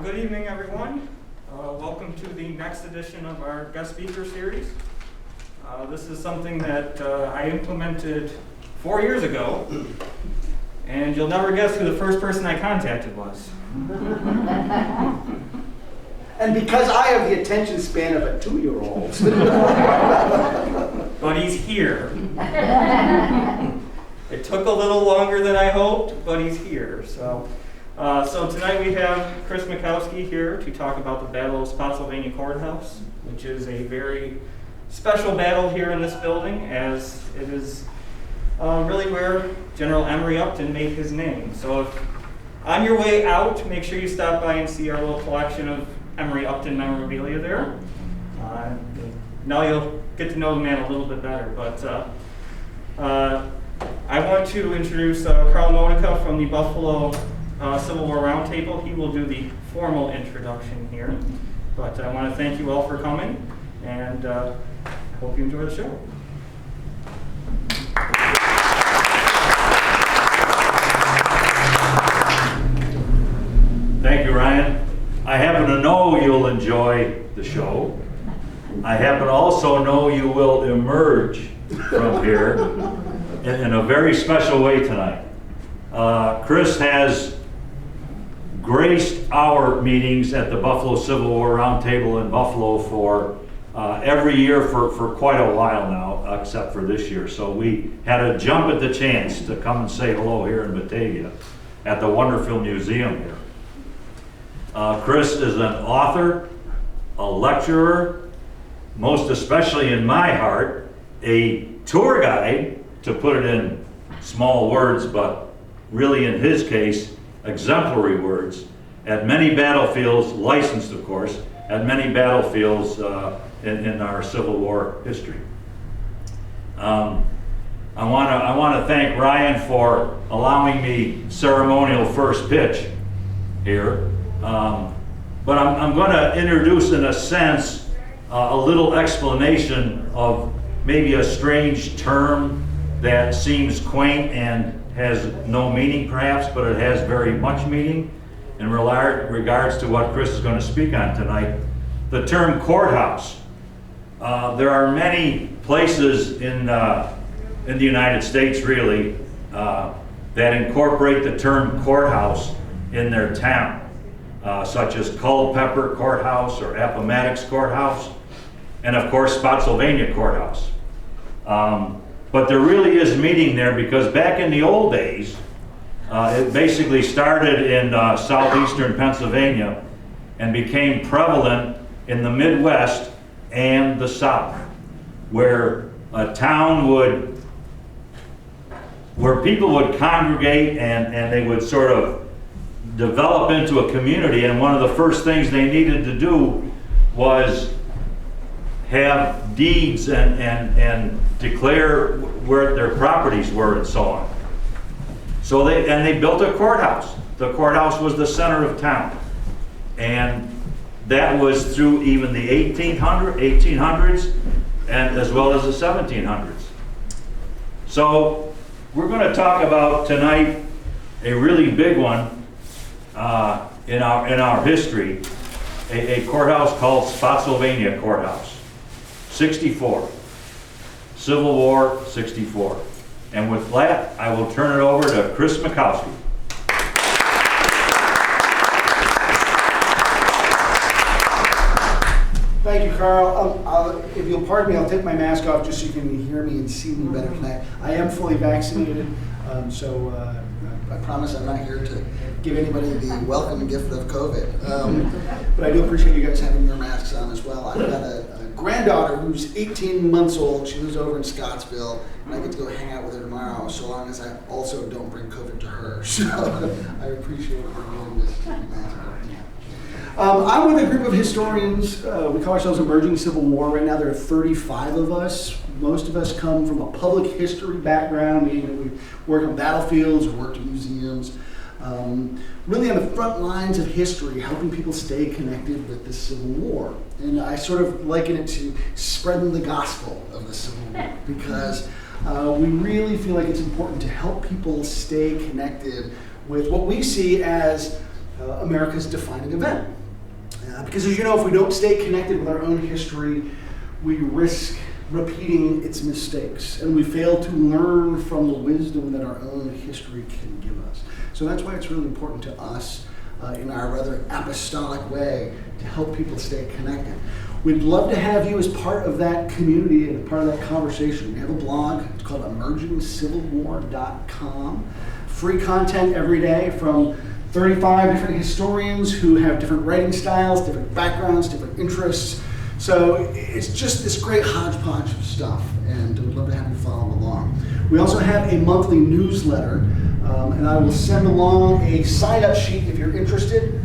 Good evening, everyone. Welcome to the next edition of our guest speaker series. This is something that I implemented 4 years ago, and you'll never guess who the first person I contacted was. And because I have the attention span of a 2-year-old. But he's here. It took a little longer than I hoped, but he's here. So tonight we have Christ Mackowski here to talk about the Battle of Spotsylvania Courthouse, which is a very special battle here in this building, as it is really where General Emory Upton made his name. So if on your way out, make sure you stop by and see our little collection of Emory Upton memorabilia there. Now you'll get to know the man a little bit better. But I want to introduce Carl Monica from the Buffalo Civil War Roundtable. He will do the formal introduction here. But I want to thank you all for coming, and I hope you enjoy the show. Thank you, Ryan. I happen to know you'll enjoy the show. I happen to also know you will emerge from here in a very special way tonight. Chris has graced our meetings at the Buffalo Civil War Roundtable in Buffalo for every year for quite a while now, except for this year. So we had to jump at the chance to come and say hello here in Batavia at the wonderful museum here. Chris is an author, a lecturer, most especially in my heart, a tour guide, to put it in small words, but really in his case, exemplary words, at many battlefields, licensed of course, at many battlefields in our Civil War history. I want to thank Ryan for allowing me ceremonial first pitch here. But I'm going to introduce, in a sense, a little explanation of maybe a strange term that seems quaint and has no meaning perhaps, but it has very much meaning in regards to what Chris is going to speak on tonight. The term courthouse. There are many places in the United States, really, that incorporate the term courthouse in their town. Such as Culpeper Courthouse or Appomattox Courthouse, and of course Spotsylvania Courthouse. But there really is meaning there, because back in the old days, it basically started in southeastern Pennsylvania and became prevalent in the Midwest and the South, where a town where people would congregate and they would sort of develop into a community, and one of the first things they needed to do was have deeds and declare where their properties were and so on. So they built a courthouse. The courthouse was the center of town, and that was through even the 1800s and as well as the 1700s. So we're going to talk about tonight a really big one in our history, a courthouse called Spotsylvania Courthouse, 64, Civil War 64. And with that, I will turn it over to Christ Mackowski. Thank you, Carl. If you'll pardon me, I'll take my mask off just so you can hear me and see me better tonight. I am fully vaccinated, so I promise I'm not here to give anybody the welcome gift of COVID. But I do appreciate you guys having your masks on as well. I've got a granddaughter who's 18 months old. She lives over in Scottsville, and I get to go hang out with her tomorrow, so long as I also don't bring COVID to her. So I appreciate you doing this. I'm with a group of historians. We call ourselves Emerging Civil War. Right now there are 35 of us. Most of us come from a public history background, meaning that we work on battlefields or worked in museums. Really on the front lines of history, helping people stay connected with the Civil War. And I sort of liken it to spreading the gospel of the Civil War, because we really feel like it's important to help people stay connected with what we see as America's defining event, Because as you know, if we don't stay connected with our own history, we risk repeating its mistakes, and we fail to learn from the wisdom that our own history can give us. So that's why it's really important to us in our rather apostolic way to help people stay connected. We'd love to have you as part of that community and part of that conversation. We have a blog. It's called emergingcivilwar.com. Free content every day from 35 different historians who have different writing styles, different backgrounds, different interests. So it's just this great hodgepodge of stuff, and we'd love to have you follow along. We also have a monthly newsletter, and I will send along a sign-up sheet if you're interested.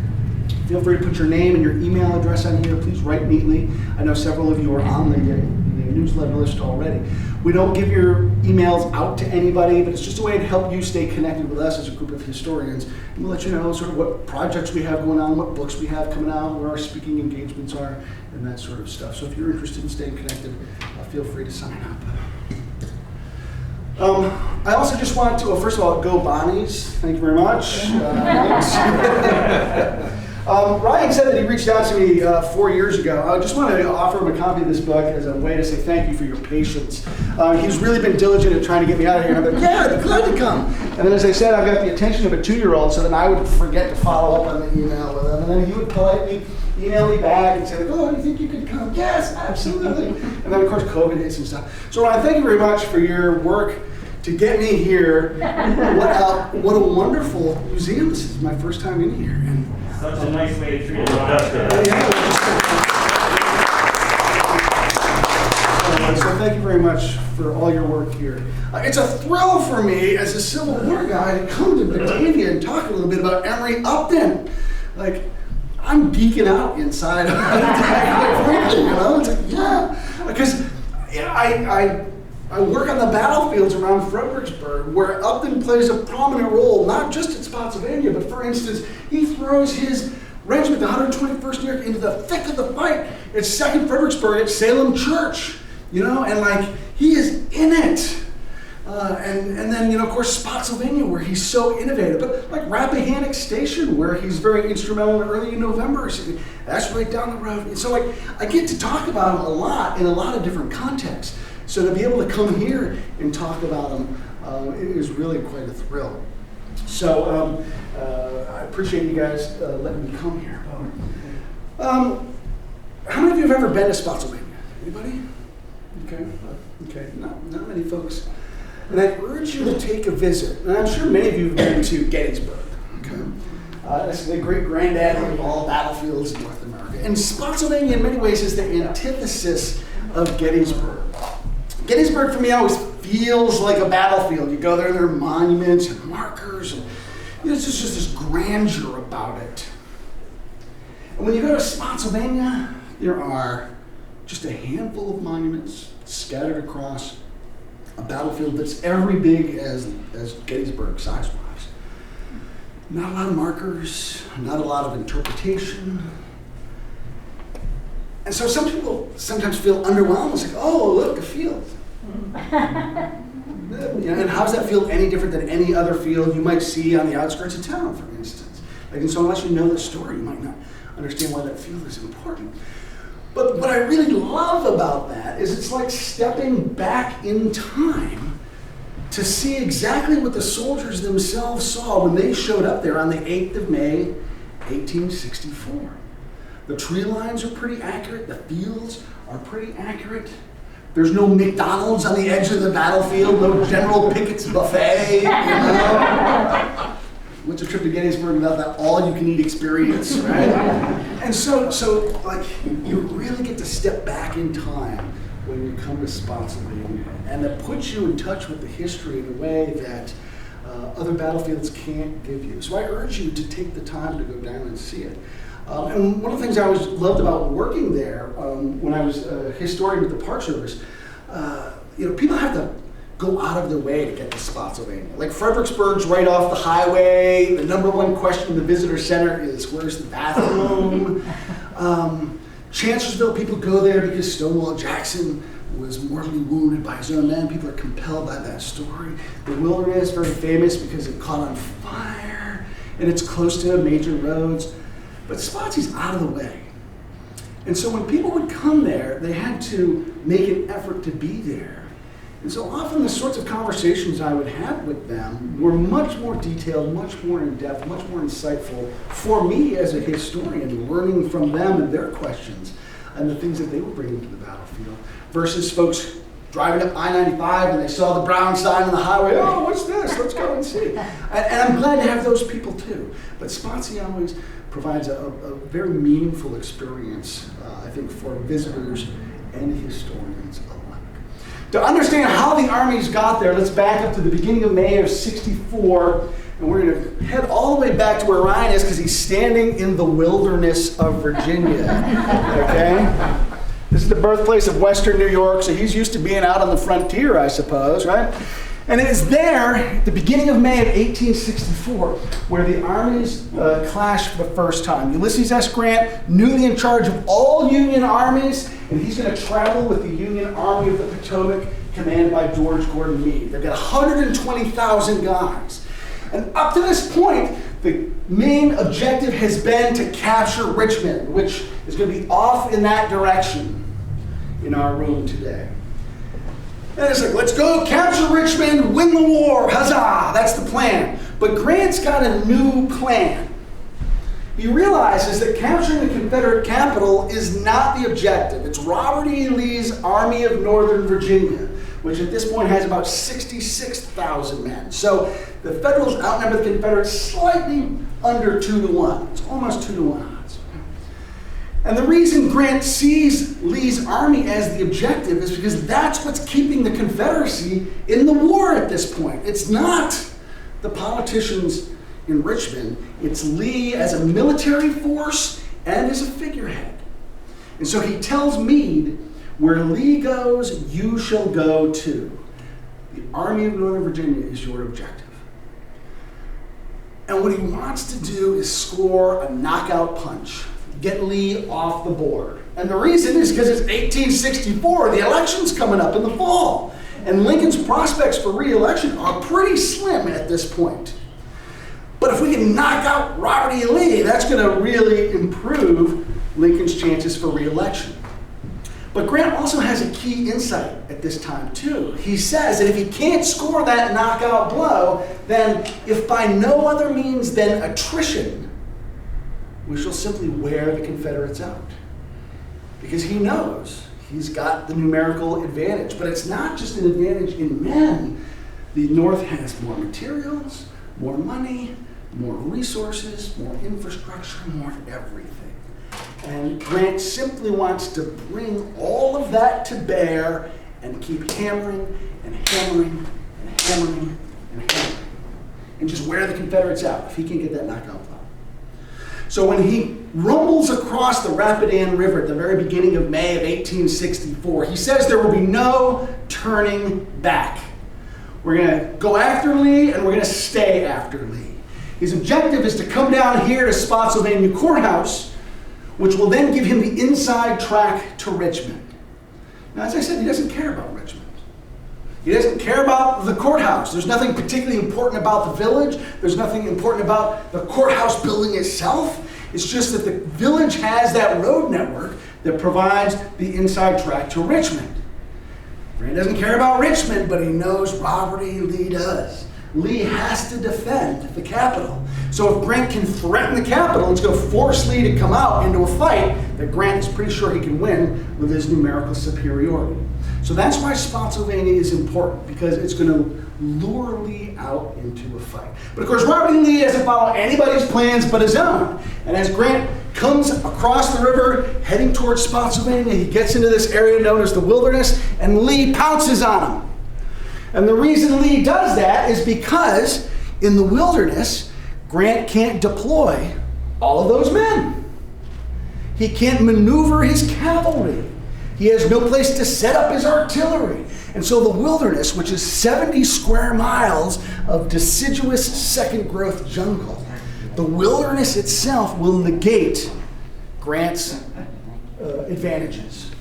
Feel free to put your name and your email address on here. Please write neatly. I know several of you are on the newsletter list already. We don't give your emails out to anybody, but it's just a way to help you stay connected with us as a group of historians. And we'll let you know sort of what projects we have going on, what books we have coming out, where our speaking engagements are, and that sort of stuff. So if you're interested in staying connected, feel free to sign up. I also just want to, well, first of all, go Bonnies. Thank you very much. Ryan said that he reached out to me 4 years ago. I just wanted to offer him a copy of this book as a way to say thank you for your patience. He's really been diligent at trying to get me out of here. And I'm like, yeah, I'd be glad to come. And then as I said, I've got the attention of a 2-year-old, so then I would forget to follow up on the email with him. And then he would politely email me back and say, like, oh, do you think you could come? Yes, absolutely. And then, of course, COVID hits and stuff. So Ryan, thank you very much for your work to get me here. What a wonderful museum. This is my first time in here. And such a nice way to treat it. So thank you very much for all your work here. It's a thrill for me as a Civil War guy to come to Batavia and talk a little bit about Emory Upton. Like, I'm geeking out inside. Frankly, you know, it's like, yeah, because I work on the battlefields around Fredericksburg, where Upton plays a prominent role, not just at Spotsylvania, but for instance, he throws his regiment, the 121st New York, into the thick of the fight at 2nd Fredericksburg at Salem Church, you know, and like, he is in it. And then, you know, of course, Spotsylvania, where he's so innovative, but like Rappahannock Station, where he's very instrumental early in November, so that's right down the road. And so like, I get to talk about him a lot in a lot of different contexts. So to be able to come here and talk about them, it is really quite a thrill. So I appreciate you guys letting me come here. How many of you have ever been to Spotsylvania? Anybody? Okay, not many folks. And I urge you to take a visit. And I'm sure many of you have been to Gettysburg. Okay, that's the great granddaddy of all battlefields in North America. And Spotsylvania, in many ways, is the antithesis of Gettysburg. Gettysburg, for me, always feels like a battlefield. You go there, and there are monuments and markers, and there's just this grandeur about it. And when you go to Spotsylvania, there are just a handful of monuments scattered across a battlefield that's every big as Gettysburg size-wise. Not a lot of markers, not a lot of interpretation. And so some people sometimes feel underwhelmed. It's like, oh, look, a field. And how does that field any different than any other field you might see on the outskirts of town, for instance? Like, and so unless you know the story, you might not understand why that field is important. But what I really love about that is it's like stepping back in time to see exactly what the soldiers themselves saw when they showed up there on the 8th of May, 1864. The tree lines are pretty accurate. The fields are pretty accurate. There's no McDonald's on the edge of the battlefield, no General Pickett's buffet, you know. What's a trip to Gettysburg without that all-you-can-eat experience, right? And so like, you really get to step back in time when you come to Spotsylvania, and it puts you in touch with the history in a way that other battlefields can't give you. So I urge you to take the time to go down and see it. And one of the things I always loved about working there, when I was a historian with the Park Service, you know, people have to go out of their way to get to Spotsylvania. Like Fredericksburg's right off the highway. The number one question in the visitor center is, where's the bathroom? Chancellorsville, people go there because Stonewall Jackson was mortally wounded by his own men. People are compelled by that story. The Wilderness, very famous because it caught on fire, and it's close to major roads. But Spotsy's out of the way. And so when people would come there, they had to make an effort to be there. And so often the sorts of conversations I would have with them were much more detailed, much more in-depth, much more insightful for me as a historian, learning from them and their questions and the things that they were bringing to the battlefield, versus folks driving up I-95 and they saw the brown sign on the highway. Oh, what's this? Let's go and see. And I'm glad to have those people too. But Spotsy always provides a very meaningful experience, I think, for visitors and historians alike. To understand how the armies got there, let's back up to the beginning of May of '64, and we're going to head all the way back to where Ryan is because he's standing in the wilderness of Virginia. Okay? This is the birthplace of Western New York, so he's used to being out on the frontier, I suppose, right? And it is there, at the beginning of May of 1864, where the armies clashed for the first time. Ulysses S. Grant, newly in charge of all Union armies, and he's going to travel with the Union Army of the Potomac, commanded by George Gordon Meade. They've got 120,000 guys. And up to this point, the main objective has been to capture Richmond, which is going to be off in that direction in our room today. And it's like, let's go capture Richmond, win the war, huzzah, that's the plan. But Grant's got a new plan. He realizes that capturing the Confederate capital is not the objective. It's Robert E. Lee's Army of Northern Virginia, which at this point has about 66,000 men. So the Federals outnumber the Confederates slightly under 2-1. It's almost 2-1 odds. And the reason Grant sees Lee's army as the objective is because that's what's keeping the Confederacy in the war at this point. It's not the politicians in Richmond. It's Lee as a military force and as a figurehead. And so he tells Meade, where Lee goes, you shall go too. The Army of Northern Virginia is your objective. And what he wants to do is score a knockout punch. Get Lee off the board. And the reason is because it's 1864, the election's coming up in the fall. And Lincoln's prospects for re-election are pretty slim at this point. But if we can knock out Robert E. Lee, that's going to really improve Lincoln's chances for re-election. But Grant also has a key insight at this time too. He says that if he can't score that knockout blow, then if by no other means than attrition, we shall simply wear the Confederates out. Because he knows he's got the numerical advantage. But it's not just an advantage in men. The North has more materials, more money, more resources, more infrastructure, more everything. And Grant simply wants to bring all of that to bear and keep hammering and hammering and hammering and hammering. And just wear the Confederates out if he can get that knockout blow. So when he rumbles across the Rapidan River at the very beginning of May of 1864, he says there will be no turning back. We're going to go after Lee, and we're going to stay after Lee. His objective is to come down here to Spotsylvania Courthouse, which will then give him the inside track to Richmond. Now, as I said, he doesn't care about Richmond. He doesn't care about the courthouse. There's nothing particularly important about the village. There's nothing important about the courthouse building itself. It's just that the village has that road network that provides the inside track to Richmond. Grant doesn't care about Richmond, but he knows Robert E. Lee does. Lee has to defend the capital. So if Grant can threaten the capital, it's going to force Lee to come out into a fight that Grant is pretty sure he can win with his numerical superiority. So that's why Spotsylvania is important, because it's going to lure Lee out into a fight. But of course, Robert E. Lee doesn't follow anybody's plans but his own. And as Grant comes across the river, heading towards Spotsylvania, he gets into this area known as the Wilderness, and Lee pounces on him. And the reason Lee does that is because in the Wilderness, Grant can't deploy all of those men. He can't maneuver his cavalry. He has no place to set up his artillery. And so the Wilderness, which is 70 square miles of deciduous second-growth jungle, the Wilderness itself will negate Grant's advantages.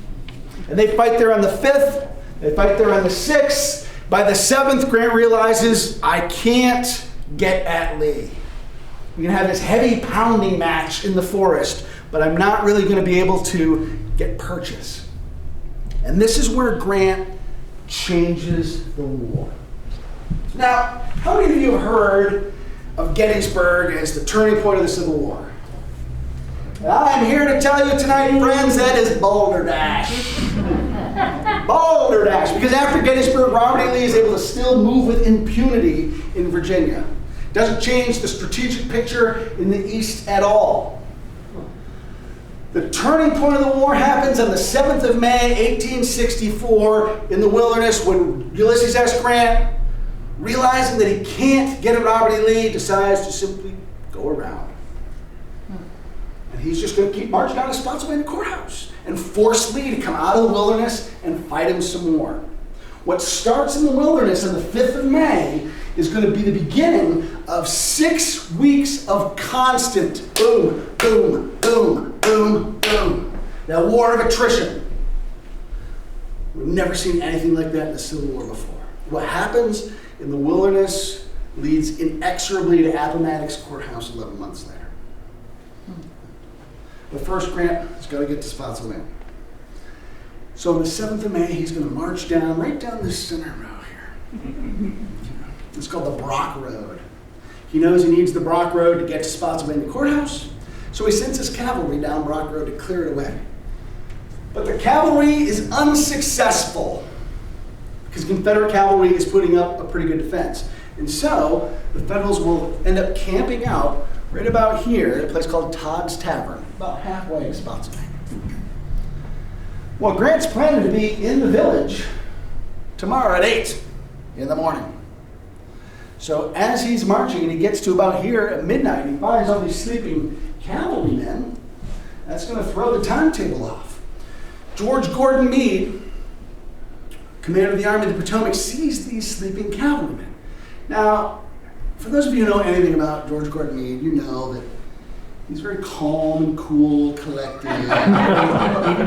And they fight there on the 5th. They fight there on the 6th. By the 7th, Grant realizes, I can't get at Lee. We can have this heavy pounding match in the forest, but I'm not really going to be able to get purchase. And this is where Grant changes the war. Now, how many of you have heard of Gettysburg as the turning point of the Civil War? I'm here to tell you tonight, friends, that is balderdash. Balderdash. Because after Gettysburg, Robert E. Lee is able to still move with impunity in Virginia. Doesn't change the strategic picture in the East at all. The turning point of the war happens on the 7th of May, 1864, in the Wilderness, when Ulysses S. Grant, realizing that he can't get at Robert E. Lee, decides to simply go around. And he's just going to keep marching down to Spotsylvania Courthouse and force Lee to come out of the Wilderness and fight him some more. What starts in the Wilderness on the 5th of May is going to be the beginning of 6 weeks of constant boom, boom, boom, boom, boom. That war of attrition. We've never seen anything like that in the Civil War before. What happens in the Wilderness leads inexorably to Appomattox Courthouse 11 months later. But first, Grant has got to get to Spotsylvania. So on the 7th of May, he's going to march down, right down this center row here. It's called the Brock Road. He knows he needs the Brock Road to get to Spotsylvania Courthouse, so he sends his cavalry down Brock Road to clear it away. But the cavalry is unsuccessful because Confederate cavalry is putting up a pretty good defense. And so the Federals will end up camping out right about here at a place called Todd's Tavern, about halfway to Spotsylvania. Well, Grant's planning to be in the village tomorrow at 8 in the morning. So as he's marching and he gets to about here at midnight, he finds all these sleeping cavalrymen. That's going to throw the timetable off. George Gordon Meade, commander of the Army of the Potomac, sees these sleeping cavalrymen. Now, for those of you who know anything about George Gordon Meade, you know that he's very calm and cool, collected, even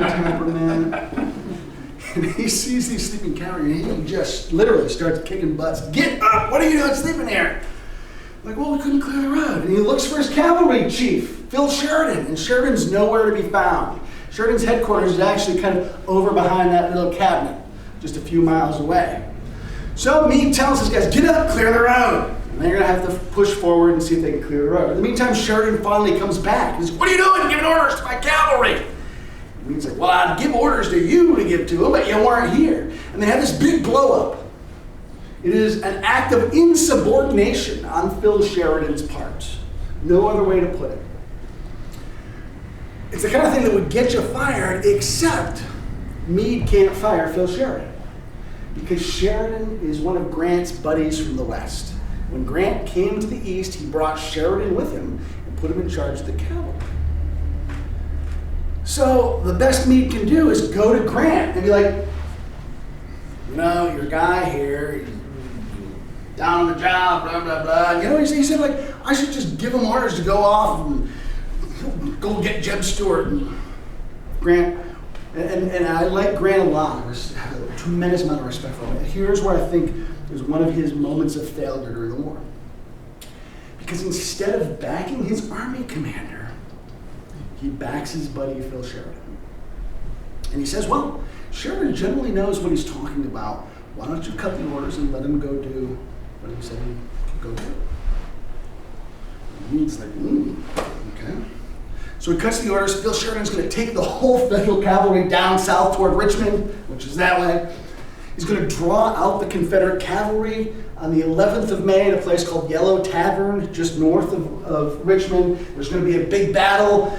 temperament. And he sees these sleeping cavalry, and he just literally starts kicking butts. Get up! What are you doing sleeping here? Like, well, we couldn't clear the road. And he looks for his cavalry chief, Phil Sheridan, and Sheridan's nowhere to be found. Sheridan's headquarters is actually kind of over behind that little cabinet, just a few miles away. So Meade tells his guys, get up, clear the road. And they're going to have to push forward and see if they can clear the road. In the meantime, Sheridan finally comes back. He's like, what are you doing? Giving orders to my cavalry. And Meade's like, well, I'd give orders to you to give to them, but you weren't here. And they have this big blow up. It is an act of insubordination on Phil Sheridan's part. No other way to put it. It's the kind of thing that would get you fired, except Meade can't fire Phil Sheridan, because Sheridan is one of Grant's buddies from the West. When Grant came to the East, he brought Sheridan with him and put him in charge of the cavalry. So the best Meade can do is go to Grant and be like, you know, your guy here, he's down on the job, blah, blah, blah. You know, he said, like, I should just give him orders to go off and go get Jeb Stuart. And Grant, and I like Grant a lot. I have a tremendous amount of respect for him. And here's where I think is one of his moments of failure during the war. Because instead of backing his army commander, he backs his buddy Phil Sheridan. And he says, well, Sheridan generally knows what he's talking about. Why don't you cut the orders and let him go do what he said he could go do? And Meade's like, okay. So he cuts the orders. Phil Sheridan's going to take the whole Federal cavalry down south toward Richmond, which is that way. He's going to draw out the Confederate cavalry on the 11th of May at a place called Yellow Tavern, just north of Richmond. There's going to be a big battle.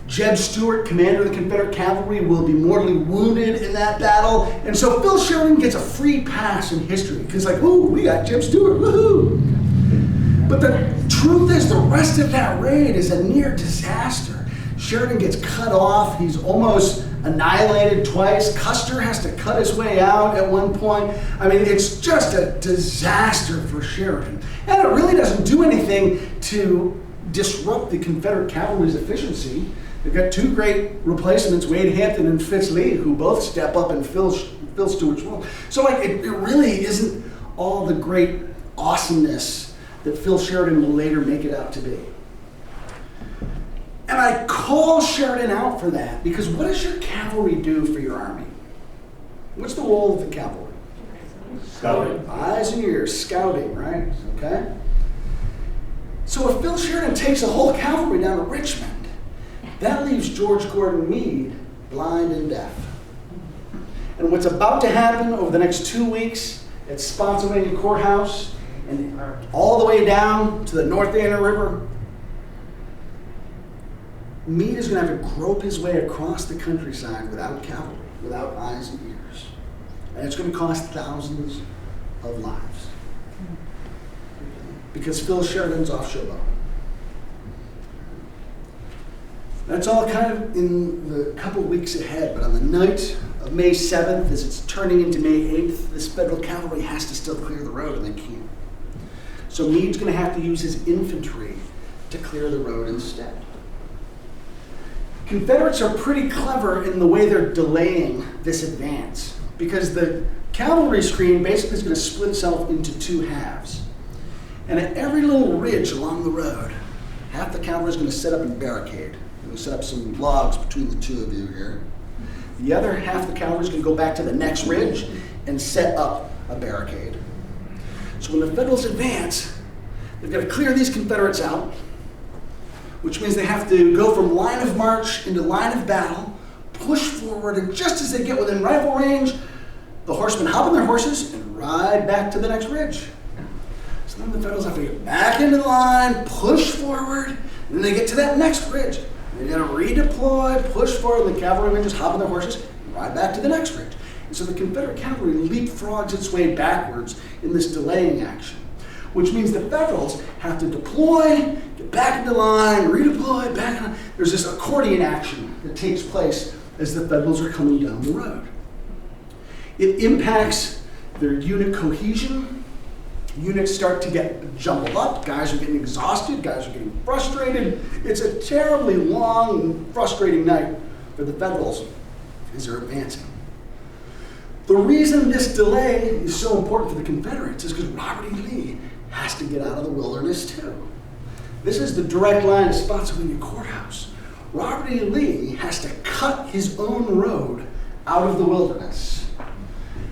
Jeb Stuart, commander of the Confederate cavalry, will be mortally wounded in that battle. And so Phil Sheridan gets a free pass in history. Because like, ooh, we got Jeb Stuart, woohoo! But the truth is, the rest of that raid is a near disaster. Sheridan gets cut off. He's almost annihilated twice. Custer has to cut his way out at one point. I mean, it's just a disaster for Sheridan. And it really doesn't do anything to disrupt the Confederate cavalry's efficiency. They've got two great replacements, Wade Hampton and Fitz Lee, who both step up and fill Stuart's role. So like, it really isn't all the great awesomeness that Phil Sheridan will later make it out to be. And I call Sheridan out for that, because what does your cavalry do for your army? What's the role of the cavalry? Scouting. Eyes and ears, scouting, right? Okay? So if Phil Sheridan takes a whole cavalry down to Richmond, that leaves George Gordon Meade blind and deaf. And what's about to happen over the next 2 weeks at Spotsylvania Courthouse and all the way down to the North Anna River, Meade is going to have to grope his way across the countryside without cavalry, without eyes and ears. And it's going to cost thousands of lives. Because Phil Sheridan's off Showboat. That's all kind of in the couple weeks ahead, but on the night of May 7th, as it's turning into May 8th, this federal cavalry has to still clear the road, and they can't. So Meade's going to have to use his infantry to clear the road instead. Confederates are pretty clever in the way they're delaying this advance, because the cavalry screen basically is going to split itself into two halves. And at every little ridge along the road, half the cavalry is going to set up a barricade. They're going to set up some logs between the two of you here. The other half of the cavalry is going to go back to the next ridge and set up a barricade. So when the Federals advance, they've got to clear these Confederates out, which means they have to go from line of march into line of battle, push forward, and just as they get within rifle range, the horsemen hop on their horses and ride back to the next ridge. So then the Federals have to get back into the line, push forward, and then they get to that next ridge. They got to redeploy, push forward, and the cavalrymen just hop on their horses and ride back to the next ridge. And so the Confederate cavalry leapfrogs its way backwards in this delaying action, which means the Federals have to deploy, get back into line, redeploy, back on. There's this accordion action that takes place as the Federals are coming down the road. It impacts their unit cohesion. Units start to get jumbled up. Guys are getting exhausted. Guys are getting frustrated. It's a terribly long and frustrating night for the Federals as they're advancing. The reason this delay is so important for the Confederates is because Robert E. Lee has to get out of the wilderness too. This is the direct line to Spotsylvania Courthouse. Robert E. Lee has to cut his own road out of the wilderness,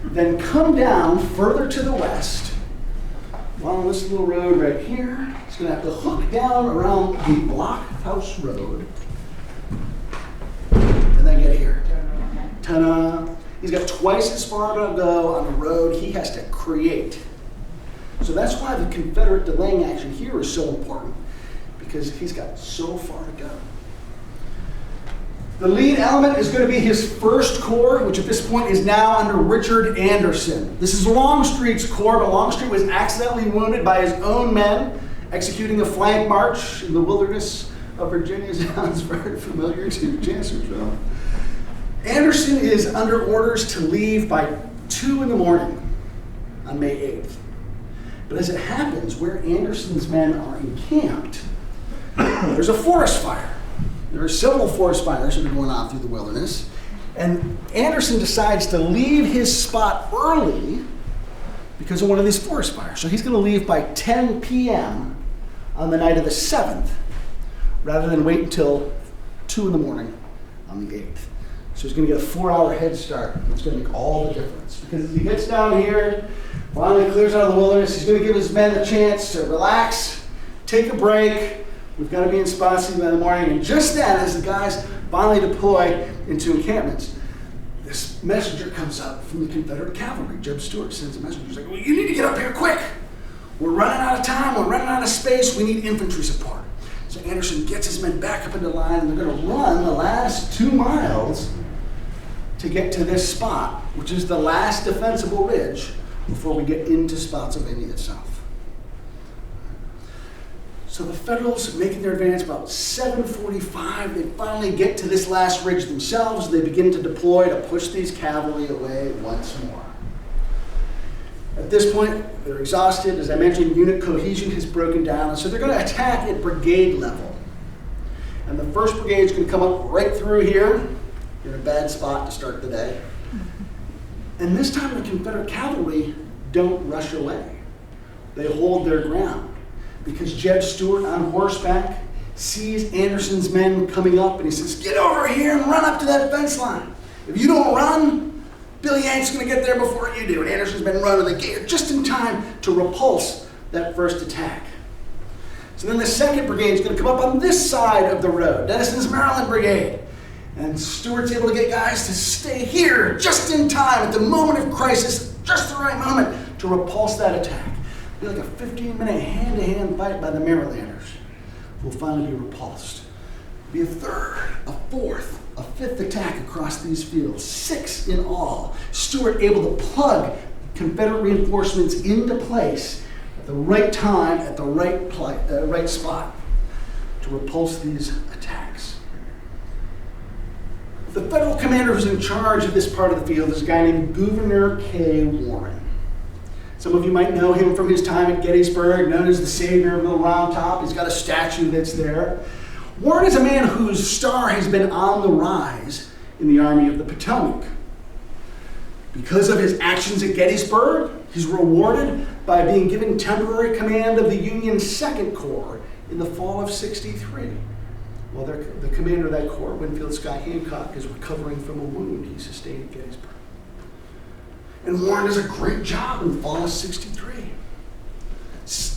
then come down further to the west along this little road right here. He's going to have to hook down around the Blockhouse Road and then get here. Ta-da! He's got twice as far to go on the road he has to create. So that's why the Confederate delaying action here is so important, because he's got so far to go. The lead element is going to be his First Corps, which at this point is now under Richard Anderson. This is Longstreet's corps, but Longstreet was accidentally wounded by his own men executing a flank march in the wilderness of Virginia. Sounds very familiar to Chancellorsville. Anderson is under orders to leave by 2 in the morning on May 8th. But as it happens, where Anderson's men are encamped, there's a forest fire. There are several forest fires that are going on through the wilderness. And Anderson decides to leave his spot early because of one of these forest fires. So he's going to leave by 10 p.m. on the night of the 7th, rather than wait until 2 in the morning on the 8th. So he's going to get a 4-hour head start. It's going to make all the difference. Because as he gets down here, finally clears out of the wilderness, he's going to give his men the chance to relax, take a break. We've got to be in Spotsylvania in the morning. And just then, as the guys finally deploy into encampments, this messenger comes up from the Confederate cavalry. Jeb Stuart sends a messenger. He's like, well, you need to get up here quick. We're running out of time. We're running out of space. We need infantry support. So Anderson gets his men back up into line, and they're going to run the last 2 miles to get to this spot, which is the last defensible ridge before we get into Spotsylvania itself. So the Federals, making their advance about 7:45, they finally get to this last ridge themselves. They begin to deploy to push these cavalry away once more. At this point, they're exhausted. As I mentioned, unit cohesion has broken down, and so they're going to attack at brigade level. And the 1st Brigade is going to come up right through here. You're in a bad spot to start the day. And this time the Confederate cavalry don't rush away. They hold their ground, because Jeb Stuart on horseback sees Anderson's men coming up, and he says, "Get over here and run up to that fence line. If you don't run, Billy Yank's going to get there before you do." And Anderson's been running the gate just in time to repulse that first attack. So then the 2nd Brigade is going to come up on this side of the road, Dennison's Maryland Brigade. And Stewart's able to get guys to stay here just in time at the moment of crisis, just the right moment to repulse that attack. It'll be like a 15-minute hand-to-hand fight by the Marylanders who will finally be repulsed. It'll be a 3rd, a 4th, a 5th attack across these fields, 6 in all. Stewart able to plug Confederate reinforcements into place at the right time, at the right spot to repulse these attacks. The Federal commander who's in charge of this part of the field is a guy named Gouverneur K. Warren. Some of you might know him from his time at Gettysburg, known as the savior of Little Round Top. He's got a statue that's there. Warren is a man whose star has been on the rise in the Army of the Potomac. Because of his actions at Gettysburg, he's rewarded by being given temporary command of the Union 2nd Corps in the fall of '63. While the commander of that corps, Winfield Scott Hancock, is recovering from a wound he sustained at Gettysburg. And Warren does a great job in the fall of '63.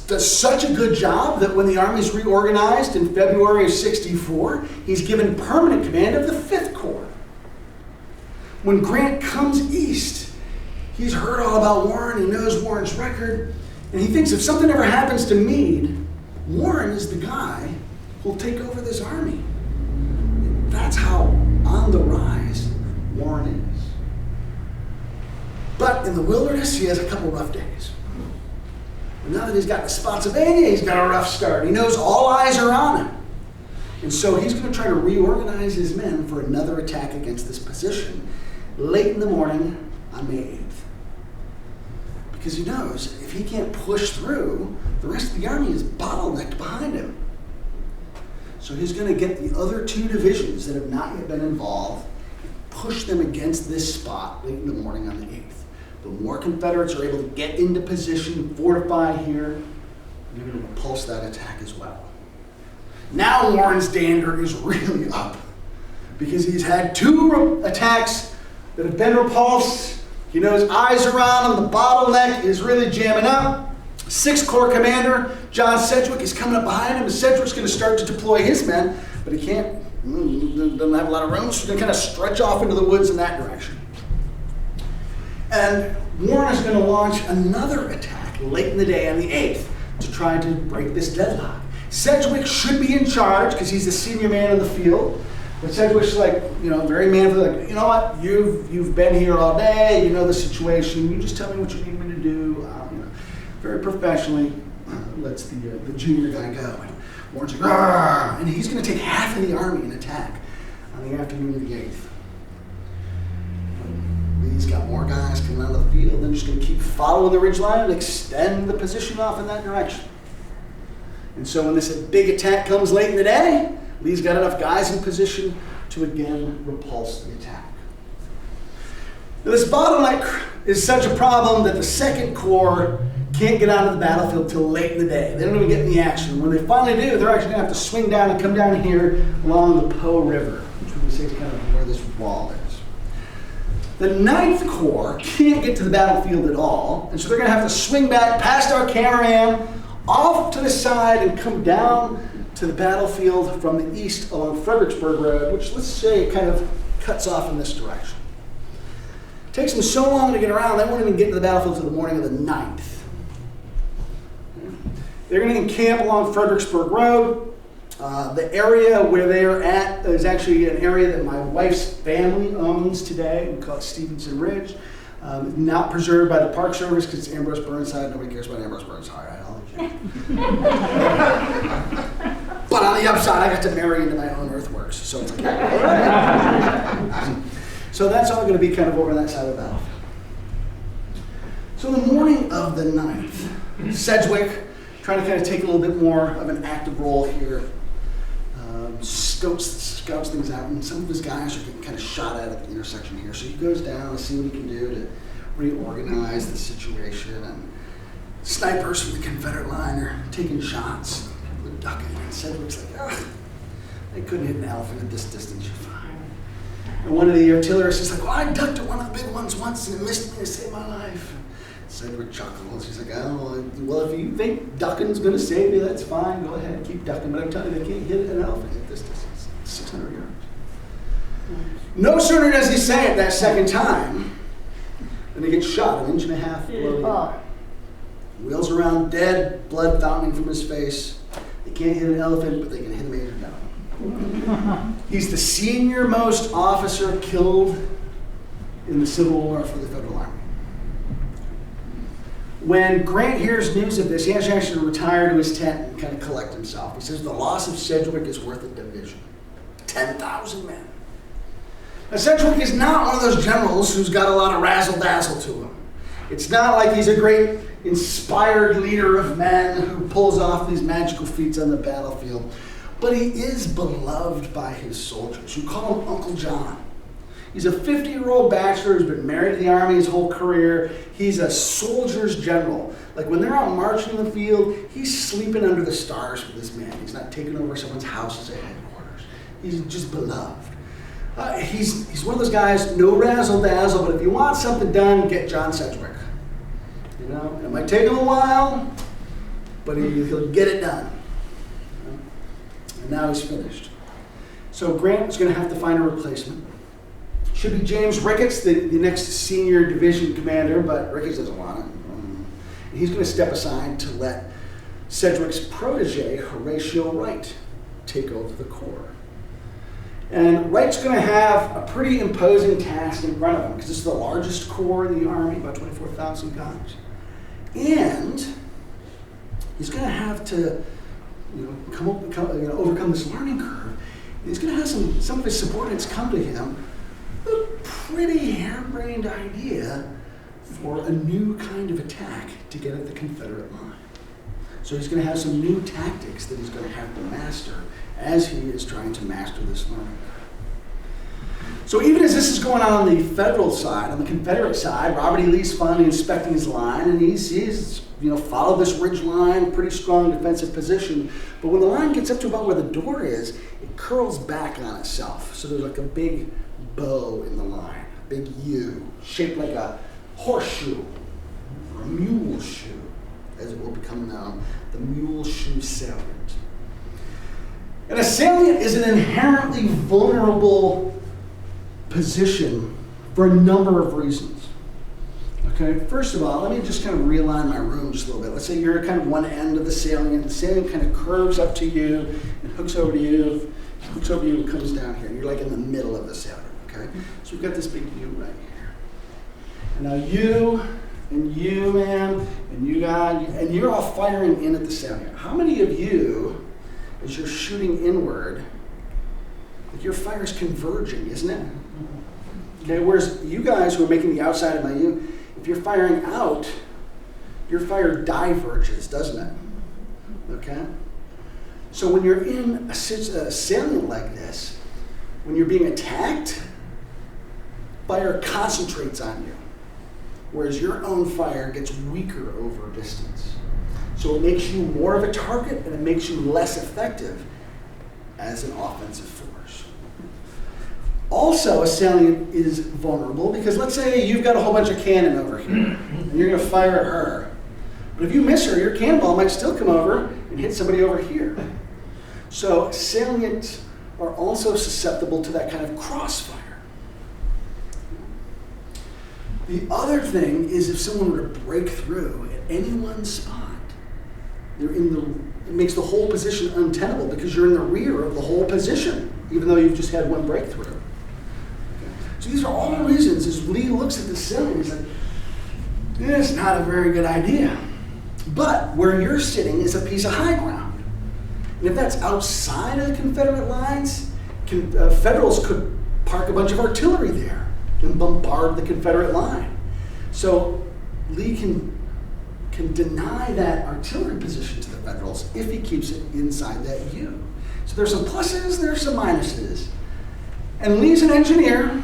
Does such a good job that when the Army's reorganized in February of '64, he's given permanent command of the 5th Corps. When Grant comes east, he's heard all about Warren, he knows Warren's record, and he thinks if something ever happens to Meade, Warren is the guy who'll take over this army. That's how on the rise Warren is. But in the wilderness, he has a couple rough days. And now that he's got to Spotsylvania, he's got a rough start. He knows all eyes are on him. And so he's going to try to reorganize his men for another attack against this position late in the morning on May 8th. Because he knows if he can't push through, the rest of the army is bottlenecked behind him. So he's going to get the other 2 divisions that have not yet been involved, push them against this spot late in the morning on the 8th. The more Confederates are able to get into position, fortify here, they're going to repulse that attack as well. Now Warren's dander is really up because he's had 2 attacks that have been repulsed. He knows eyes are on him, the bottleneck is really jamming up. 6th Corps Commander John Sedgwick is coming up behind him, and Sedgwick's going to start to deploy his men, but he doesn't have a lot of room, so he's going to kind of stretch off into the woods in that direction. And Warren is going to launch another attack late in the day on the 8th to try to break this deadlock. Sedgwick should be in charge because he's the senior man in the field. But Sedgwick's like, very manfully, like, you know what, you've been here all day, you know the situation, you just tell me what you need me to do. Very professionally lets the junior guy go. And Warren's like, "Argh!" And he's going to take half of the army and attack on the afternoon of the 8th. He's got more guys coming out of the field. They're just going to keep following the ridgeline and extend the position off in that direction. And so when this big attack comes late in the day, Lee's got enough guys in position to again repulse the attack. Now, this bottleneck is such a problem that the 2nd Corps can't get onto the battlefield till late in the day. They don't even get in the action. When they finally do, they're actually going to have to swing down and come down here along the Po River, which we can say is kind of where this wall is. The 9th Corps can't get to the battlefield at all, and so they're going to have to swing back past our cameraman, off to the side, and come down to the battlefield from the east along Fredericksburg Road, which, let's say, kind of cuts off in this direction. It takes them so long to get around, they won't even get to the battlefield until the morning of the 9th. They're going to encamp along Fredericksburg Road. The area where they're at is actually an area that my wife's family owns today. We call it Stevenson Ridge. Not preserved by the Park Service because it's Ambrose Burnside. Nobody cares about Ambrose Burnside. But on the upside, I got to marry into my own earthworks. So it's like, so that's all going to be kind of over that side of the battlefield. So the morning of the 9th, Sedgwick, trying to kind of take a little bit more of an active role here, scouts things out, and some of his guys are getting kind of shot at the intersection here. So he goes down to see what he can do to reorganize the situation, and snipers from the Confederate line are taking shots. ducking. And Sedgwick's like, ugh, I couldn't hit an elephant at this distance, you're fine. And one of the artillerists is like, well, I ducked at one of the big ones once and it missed me to save my life. Sedgwick chuckles. He's like, oh, well, if you think ducking's going to save you, that's fine. Go ahead, keep ducking. But I'm telling you, they can't hit an elephant at this distance. 600 yards. No sooner does he say it that second time than he gets shot 1.5 inches below the eye. Wheels around dead, blood fountaining from his face. They can't hit an elephant, but they can hit a major down. He's the senior most officer killed in the Civil War for the Federal Army. When Grant hears news of this, he has to actually retire to his tent and kind of collect himself. He says the loss of Sedgwick is worth a division. 10,000 men. Now, Sedgwick is not one of those generals who's got a lot of razzle-dazzle to him. It's not like he's a great inspired leader of men who pulls off these magical feats on the battlefield. But he is beloved by his soldiers, who call him Uncle John. He's a 50-year-old bachelor who's been married to the Army his whole career. He's a soldier's general. Like when they're out marching in the field, he's sleeping under the stars with this man. He's not taking over someone's house as a headquarters. He's just beloved. He's one of those guys, no razzle-dazzle, but if you want something done, get John Sedgwick. You know, it might take him a while, but he'll get it done. And now he's finished. So Grant is going to have to find a replacement. Should be James Ricketts, the next senior division commander, but Ricketts doesn't want it. And he's going to step aside to let Sedgwick's protege, Horatio Wright, take over the Corps. And Wright's going to have a pretty imposing task in front of him, because this is the largest corps in the Army, about 24,000 guys. And he's going to have to overcome this learning curve. And he's going to have some of his subordinates come to him with a pretty harebrained idea for a new kind of attack to get at the Confederate line. So he's going to have some new tactics that he's going to have to master as he is trying to master this learning curve. So even as this is going on the Federal side, on the Confederate side, Robert E. Lee's finally inspecting his line, and he's followed this ridge line, pretty strong defensive position. But when the line gets up to about where the door is, it curls back on itself. So there's like a big bow in the line, a big U, shaped like a horseshoe or a mule shoe, as it will become known, the Mule Shoe Salient. And a salient is an inherently vulnerable position for a number of reasons. Okay, first of all, let me just kind of realign my room just a little bit. Let's say you're at kind of one end of the salient kind of curves up to you and hooks over to you, and comes down here. And you're like in the middle of the salient, okay? So we've got this big U right here. And now you, and you, ma'am, and you guys, and you're all firing in at the salient. How many of you, as you're shooting inward, like your fire's converging, isn't it? Okay, whereas you guys who are making the outside of my U, if you're firing out, your fire diverges, doesn't it? Okay? So when you're in a salient like this, when you're being attacked, fire concentrates on you, whereas your own fire gets weaker over distance. So it makes you more of a target, and it makes you less effective as an offensive force. Also, a salient is vulnerable because let's say you've got a whole bunch of cannon over here, and you're going to fire at her. But if you miss her, your cannonball might still come over and hit somebody over here. So salients are also susceptible to that kind of crossfire. The other thing is if someone were to break through at any one spot, it makes the whole position untenable because you're in the rear of the whole position, even though you've just had one breakthrough. Okay. So these are all reasons as Lee looks at the salient, he's like, it's not a very good idea. But where you're sitting is a piece of high ground. And if that's outside of the Confederate lines, Federals could park a bunch of artillery there and bombard the Confederate line. So Lee can deny that artillery position to the Federals if he keeps it inside that U. So there's some pluses, there's some minuses. And Lee's an engineer,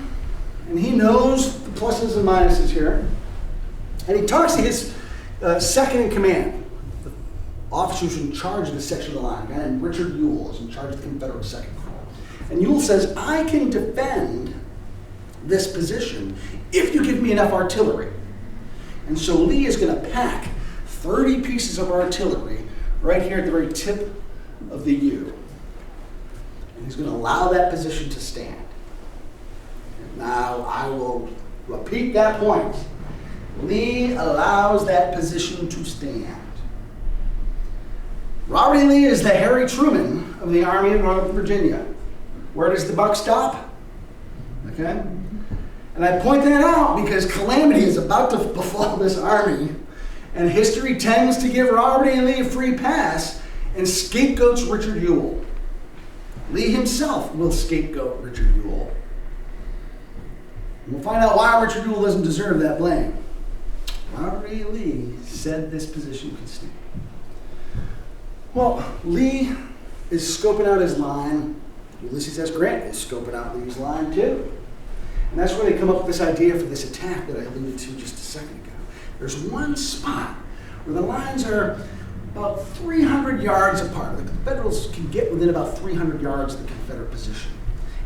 and he knows the pluses and minuses here. And he talks to his second in command, officer who's in charge of this section of the line, a guy named Richard Ewell, is in charge of the Confederate Second Corps. And Ewell says, I can defend this position if you give me enough artillery. And so Lee is going to pack 30 pieces of artillery right here at the very tip of the U. And he's going to allow that position to stand. Now, I will repeat that point. Lee allows that position to stand. Robert E. Lee is the Harry Truman of the Army of Northern Virginia. Where does the buck stop? Okay? And I point that out because calamity is about to befall this army, and history tends to give Robert E. Lee a free pass and scapegoats Richard Ewell. Lee himself will scapegoat Richard Ewell. And we'll find out why Richard Ewell doesn't deserve that blame. Robert E. Lee said this position could stand. Well, Lee is scoping out his line. Ulysses S. Grant is scoping out Lee's line too. And that's where they come up with this idea for this attack that I alluded to just a second ago. There's one spot where the lines are about 300 yards apart. The Confederates can get within about 300 yards of the Confederate position.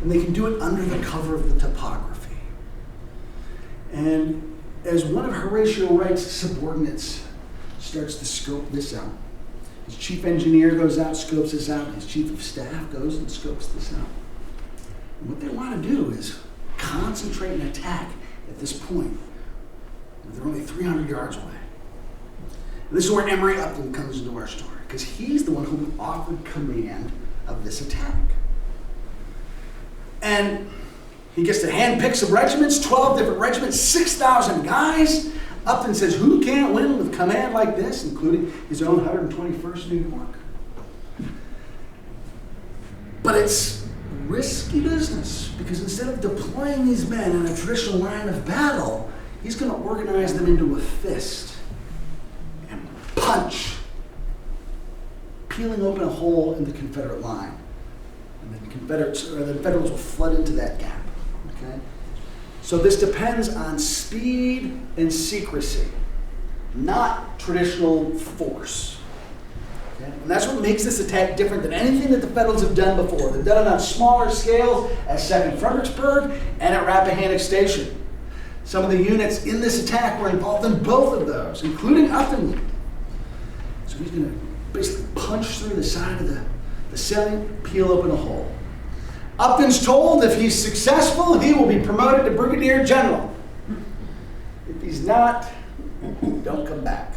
And they can do it under the cover of the topography. And as one of Horatio Wright's subordinates starts to scope this out, his chief engineer goes out, scopes this out, his chief of staff goes and scopes this out. And what they want to do is concentrate an attack at this point where they're only 300 yards away. And this is where Emory Upton comes into our story, because he's the one who offered command of this attack. And he gets to handpick some regiments, 12 different regiments, 6,000 guys. Upton says, who can't win with command like this, including his own 121st New York? But it's risky business, because instead of deploying these men in a traditional line of battle, he's going to organize them into a fist and punch, peeling open a hole in the Confederate line. And the Federals will flood into that gap. Okay? So this depends on speed and secrecy, not traditional force. Okay? And that's what makes this attack different than anything that the Federals have done before. They've done it on smaller scales at 2nd Fredericksburg and at Rappahannock Station. Some of the units in this attack were involved in both of those, including Upton. So he's going to basically punch through the side of the salient, peel open a hole. Upton's told if he's successful, he will be promoted to Brigadier General. If he's not, don't come back.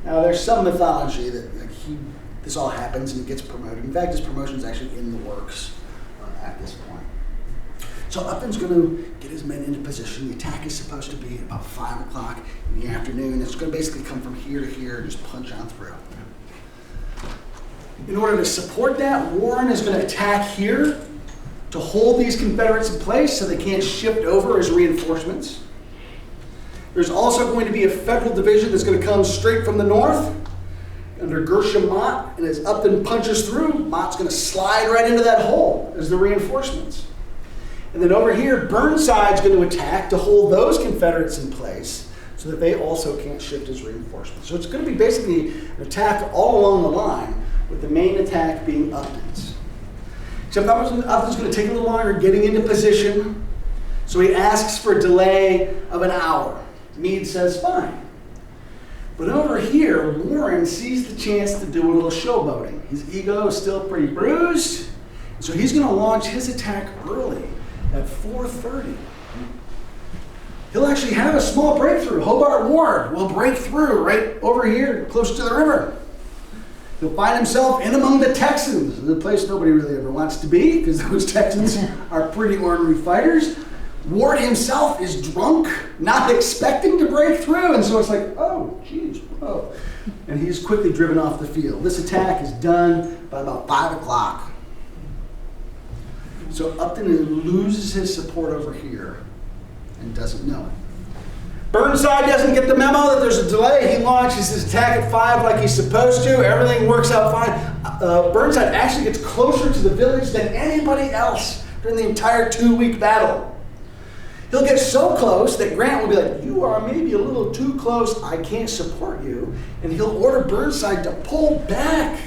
Now, there's some mythology that this all happens and he gets promoted. In fact, his promotion is actually in the works at this point. So Upton's going to get his men into position. The attack is supposed to be at about 5 o'clock in the afternoon. It's going to basically come from here to here and just punch on through. In order to support that, Warren is going to attack here to hold these Confederates in place so they can't shift over as reinforcements. There's also going to be a Federal division that's going to come straight from the north under Gershom Mott, and as Upton punches through, Mott's going to slide right into that hole as the reinforcements. And then over here, Burnside's going to attack to hold those Confederates in place so that they also can't shift as reinforcements. So it's going to be basically an attack all along the line, with the main attack being Upton's. Except Upton's going to take a little longer getting into position, so he asks for a delay of an hour. Meade says, fine. But over here, Warren sees the chance to do a little showboating. His ego is still pretty bruised, so he's going to launch his attack early at 4:30. He'll actually have a small breakthrough. Hobart Ward will break through right over here, close to the river. He'll find himself in among the Texans, a place nobody really ever wants to be, because those Texans are pretty ornery fighters. Ward himself is drunk, not expecting to break through, and so it's like, oh, geez, whoa. And he's quickly driven off the field. This attack is done by about 5 o'clock. So Upton loses his support over here and doesn't know it. Burnside doesn't get the memo that there's a delay. He launches his attack at 5 like he's supposed to. Everything works out fine. Burnside actually gets closer to the village than anybody else during the entire 2-week battle. He'll get so close that Grant will be like, you are maybe a little too close, I can't support you. And he'll order Burnside to pull back.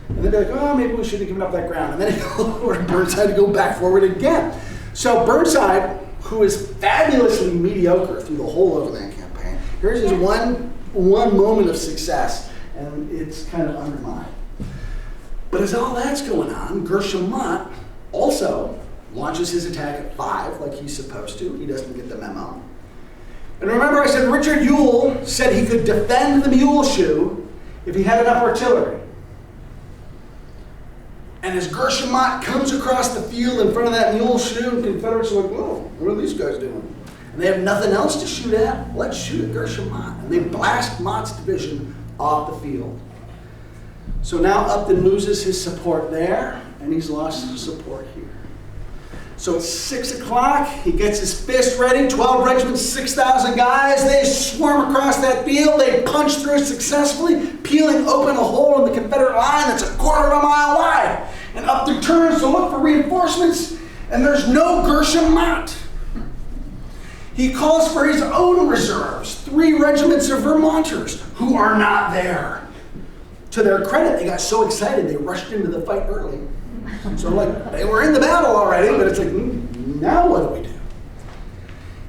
And they'll be like, oh, maybe we should have given up that ground. And then he'll order Burnside to go back forward again. So Burnside, who is fabulously mediocre through the whole overland campaign, here's his one moment of success, and it's kind of undermined. But as all that's going on, Gershom also launches his attack at 5, like he's supposed to. He doesn't get the memo. And remember I said Richard Ewell said he could defend the Mule Shoe if he had enough artillery. And as Gershom comes across the field in front of that Mule Shoe, the Confederates are like, whoa, what are these guys doing? And they have nothing else to shoot at. Let's shoot at Gershom. And they blast Mott's division off the field. So now Upton loses his support there, and he's lost his support here. So at 6 o'clock, he gets his fist ready, 12 regiments, 6,000 guys. They swarm across that field. They punch through it successfully, peeling open a hole in the Confederate line that's a quarter of a mile wide. And Upton turns to look for reinforcements, and there's no Gershom Mott. He calls for his own reserves, 3 regiments of Vermonters, who are not there. To their credit, they got so excited they rushed into the fight early. So like, they were in the battle already, but it's like, now what do we do?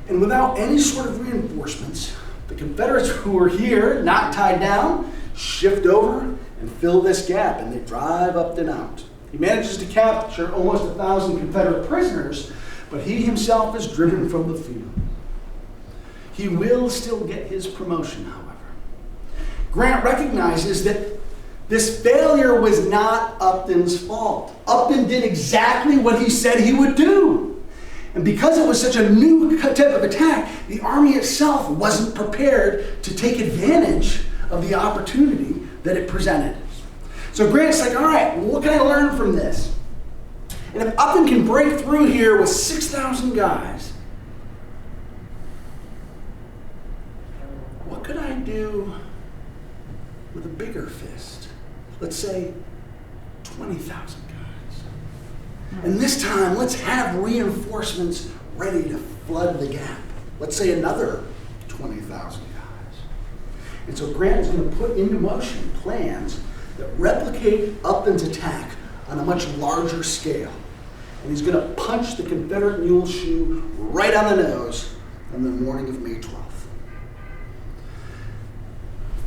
And without any sort of reinforcements, the Confederates who were here, not tied down, shift over and fill this gap, and they drive Upton out. He manages to capture almost 1,000 Confederate prisoners, but he himself is driven from the field. He will still get his promotion, however. Grant recognizes that this failure was not Upton's fault. Upton did exactly what he said he would do. And because it was such a new type of attack, the army itself wasn't prepared to take advantage of the opportunity that it presented. So Grant's like, all right, well, what can I learn from this? And if Upton can break through here with 6,000 guys, what could I do with a bigger fist? Let's say 20,000 guys. And this time, let's have reinforcements ready to flood the gap. Let's say another 20,000 guys. And so Grant is going to put into motion plans that replicate Upton's attack on a much larger scale. And he's going to punch the Confederate Mule Shoe right on the nose on the morning of May 12th.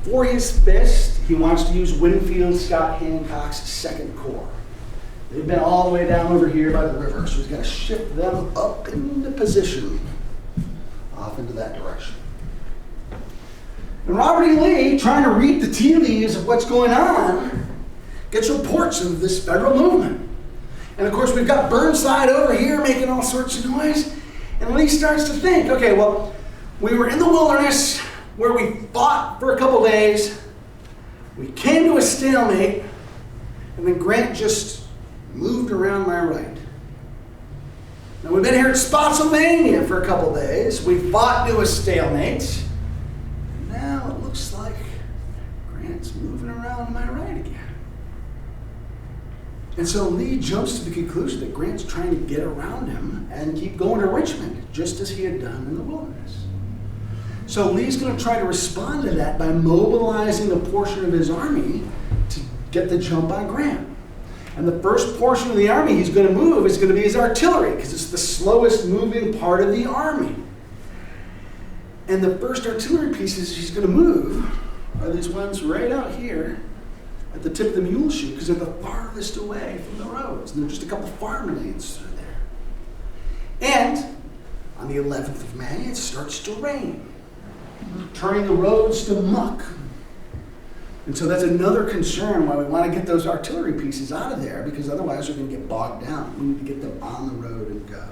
For his fist, he wants to use Winfield Scott Hancock's 2nd Corps. They've been all the way down over here by the river, so he's got to shift them up into position off into that direction. And Robert E. Lee, trying to read the tea leaves of what's going on, gets reports of this federal movement. And of course, we've got Burnside over here making all sorts of noise. And Lee starts to think, okay, well, we were in the wilderness where we fought for a couple days. We came to a stalemate, and then Grant just moved around my right. Now, we've been here at Spotsylvania for a couple days. We fought to a stalemate. Now it looks like Grant's moving around my right again. And so Lee jumps to the conclusion that Grant's trying to get around him and keep going to Richmond, just as he had done in the wilderness. So Lee's going to try to respond to that by mobilizing a portion of his army to get the jump on Grant. And the first portion of the army he's going to move is going to be his artillery, because it's the slowest moving part of the army. And the first artillery pieces he's going to move are these ones right out here at the tip of the Mule Shoe, because they're the farthest away from the roads. And they're just a couple farm lanes through there. And on the 11th of May, it starts to rain, turning the roads to muck. And so that's another concern why we want to get those artillery pieces out of there, because otherwise they're going to get bogged down. We need to get them on the road and go.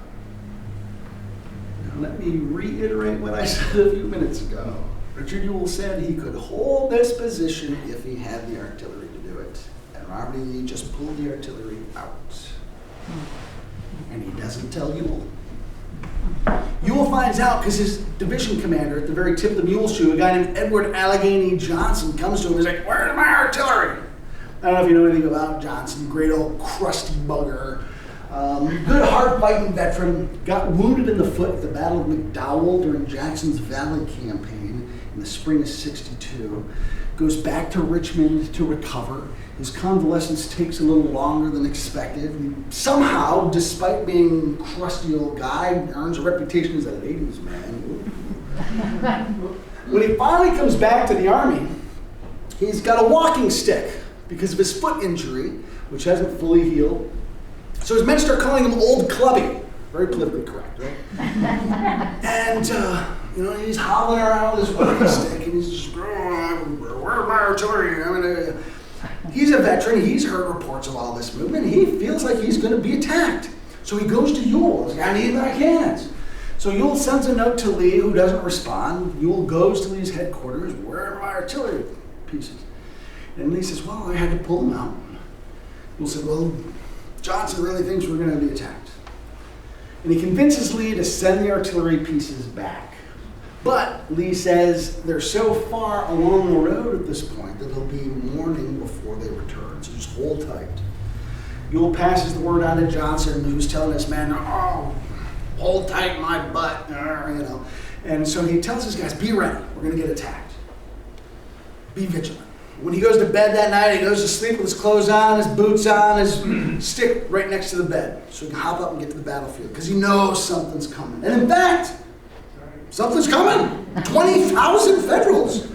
Now let me reiterate what I said a few minutes ago. Richard Ewell said he could hold this position if he had the artillery to do it. And Robert E. Lee just pulled the artillery out. And he doesn't tell Ewell. Ewell finds out because his division commander at the very tip of the Mule Shoe, a guy named Edward Allegheny Johnson, comes to him and he's like, "Where's my artillery?" I don't know if you know anything about Johnson, great old crusty bugger. Good hard-fighting veteran, got wounded in the foot at the Battle of McDowell during Jackson's Valley campaign in the spring of '62. Goes back to Richmond to recover. His convalescence takes a little longer than expected. And somehow, despite being a crusty old guy, earns a reputation as a ladies' man. When he finally comes back to the Army, he's got a walking stick because of his foot injury, which hasn't fully healed. So his men start calling him Old Clubby. Very politically correct, right? And, he's hobbling around with his walking stick, and he's just, where's my artillery? He's a veteran. He's heard reports of all this movement. He feels like he's going to be attacked. So he goes to Ewell. He's like, I need my cannons. So Ewell sends a note to Lee, who doesn't respond. Ewell goes to Lee's headquarters. Where are my artillery pieces? And Lee says, well, I had to pull them out. Ewell said, well, Johnson really thinks we're going to be attacked. And he convinces Lee to send the artillery pieces back. But Lee says they're so far along the road at this point that it'll be morning before they return. So just hold tight. Ewell passes the word on to Johnson, who's telling his men, oh, hold tight my butt, And so he tells his guys, be ready. We're going to get attacked. Be vigilant. When he goes to bed that night, he goes to sleep with his clothes on, his boots on, his stick right next to the bed, so he can hop up and get to the battlefield, because he knows something's coming. And in fact, something's coming. 20,000 Federals.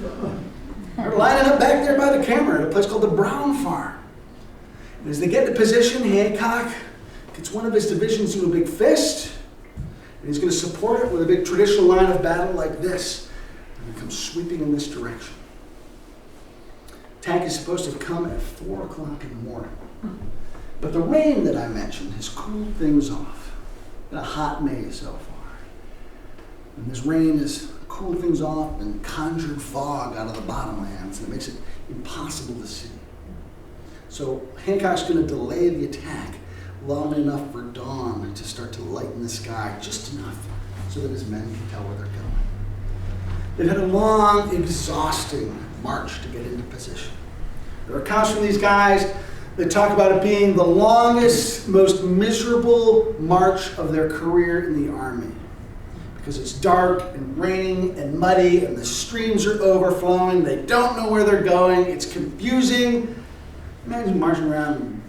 They're lining up back there by the camera at a place called the Brown Farm. And as they get to position, Hancock gets one of his divisions to a big fist, and he's going to support it with a big traditional line of battle like this. And he comes sweeping in this direction. Attack is supposed to come at 4 o'clock in the morning. But the rain that I mentioned has cooled things off. Been a hot May so far. And this rain has cooled things off and conjured fog out of the bottomlands, and it makes it impossible to see. So Hancock's going to delay the attack long enough for dawn to start to lighten the sky just enough so that his men can tell where they're going. They've had a long, exhausting march to get into position. There are accounts from these guys that talk about it being the longest, most miserable march of their career in the Army. Because it's dark and raining and muddy and the streams are overflowing. They don't know where they're going. It's confusing. Imagine marching around,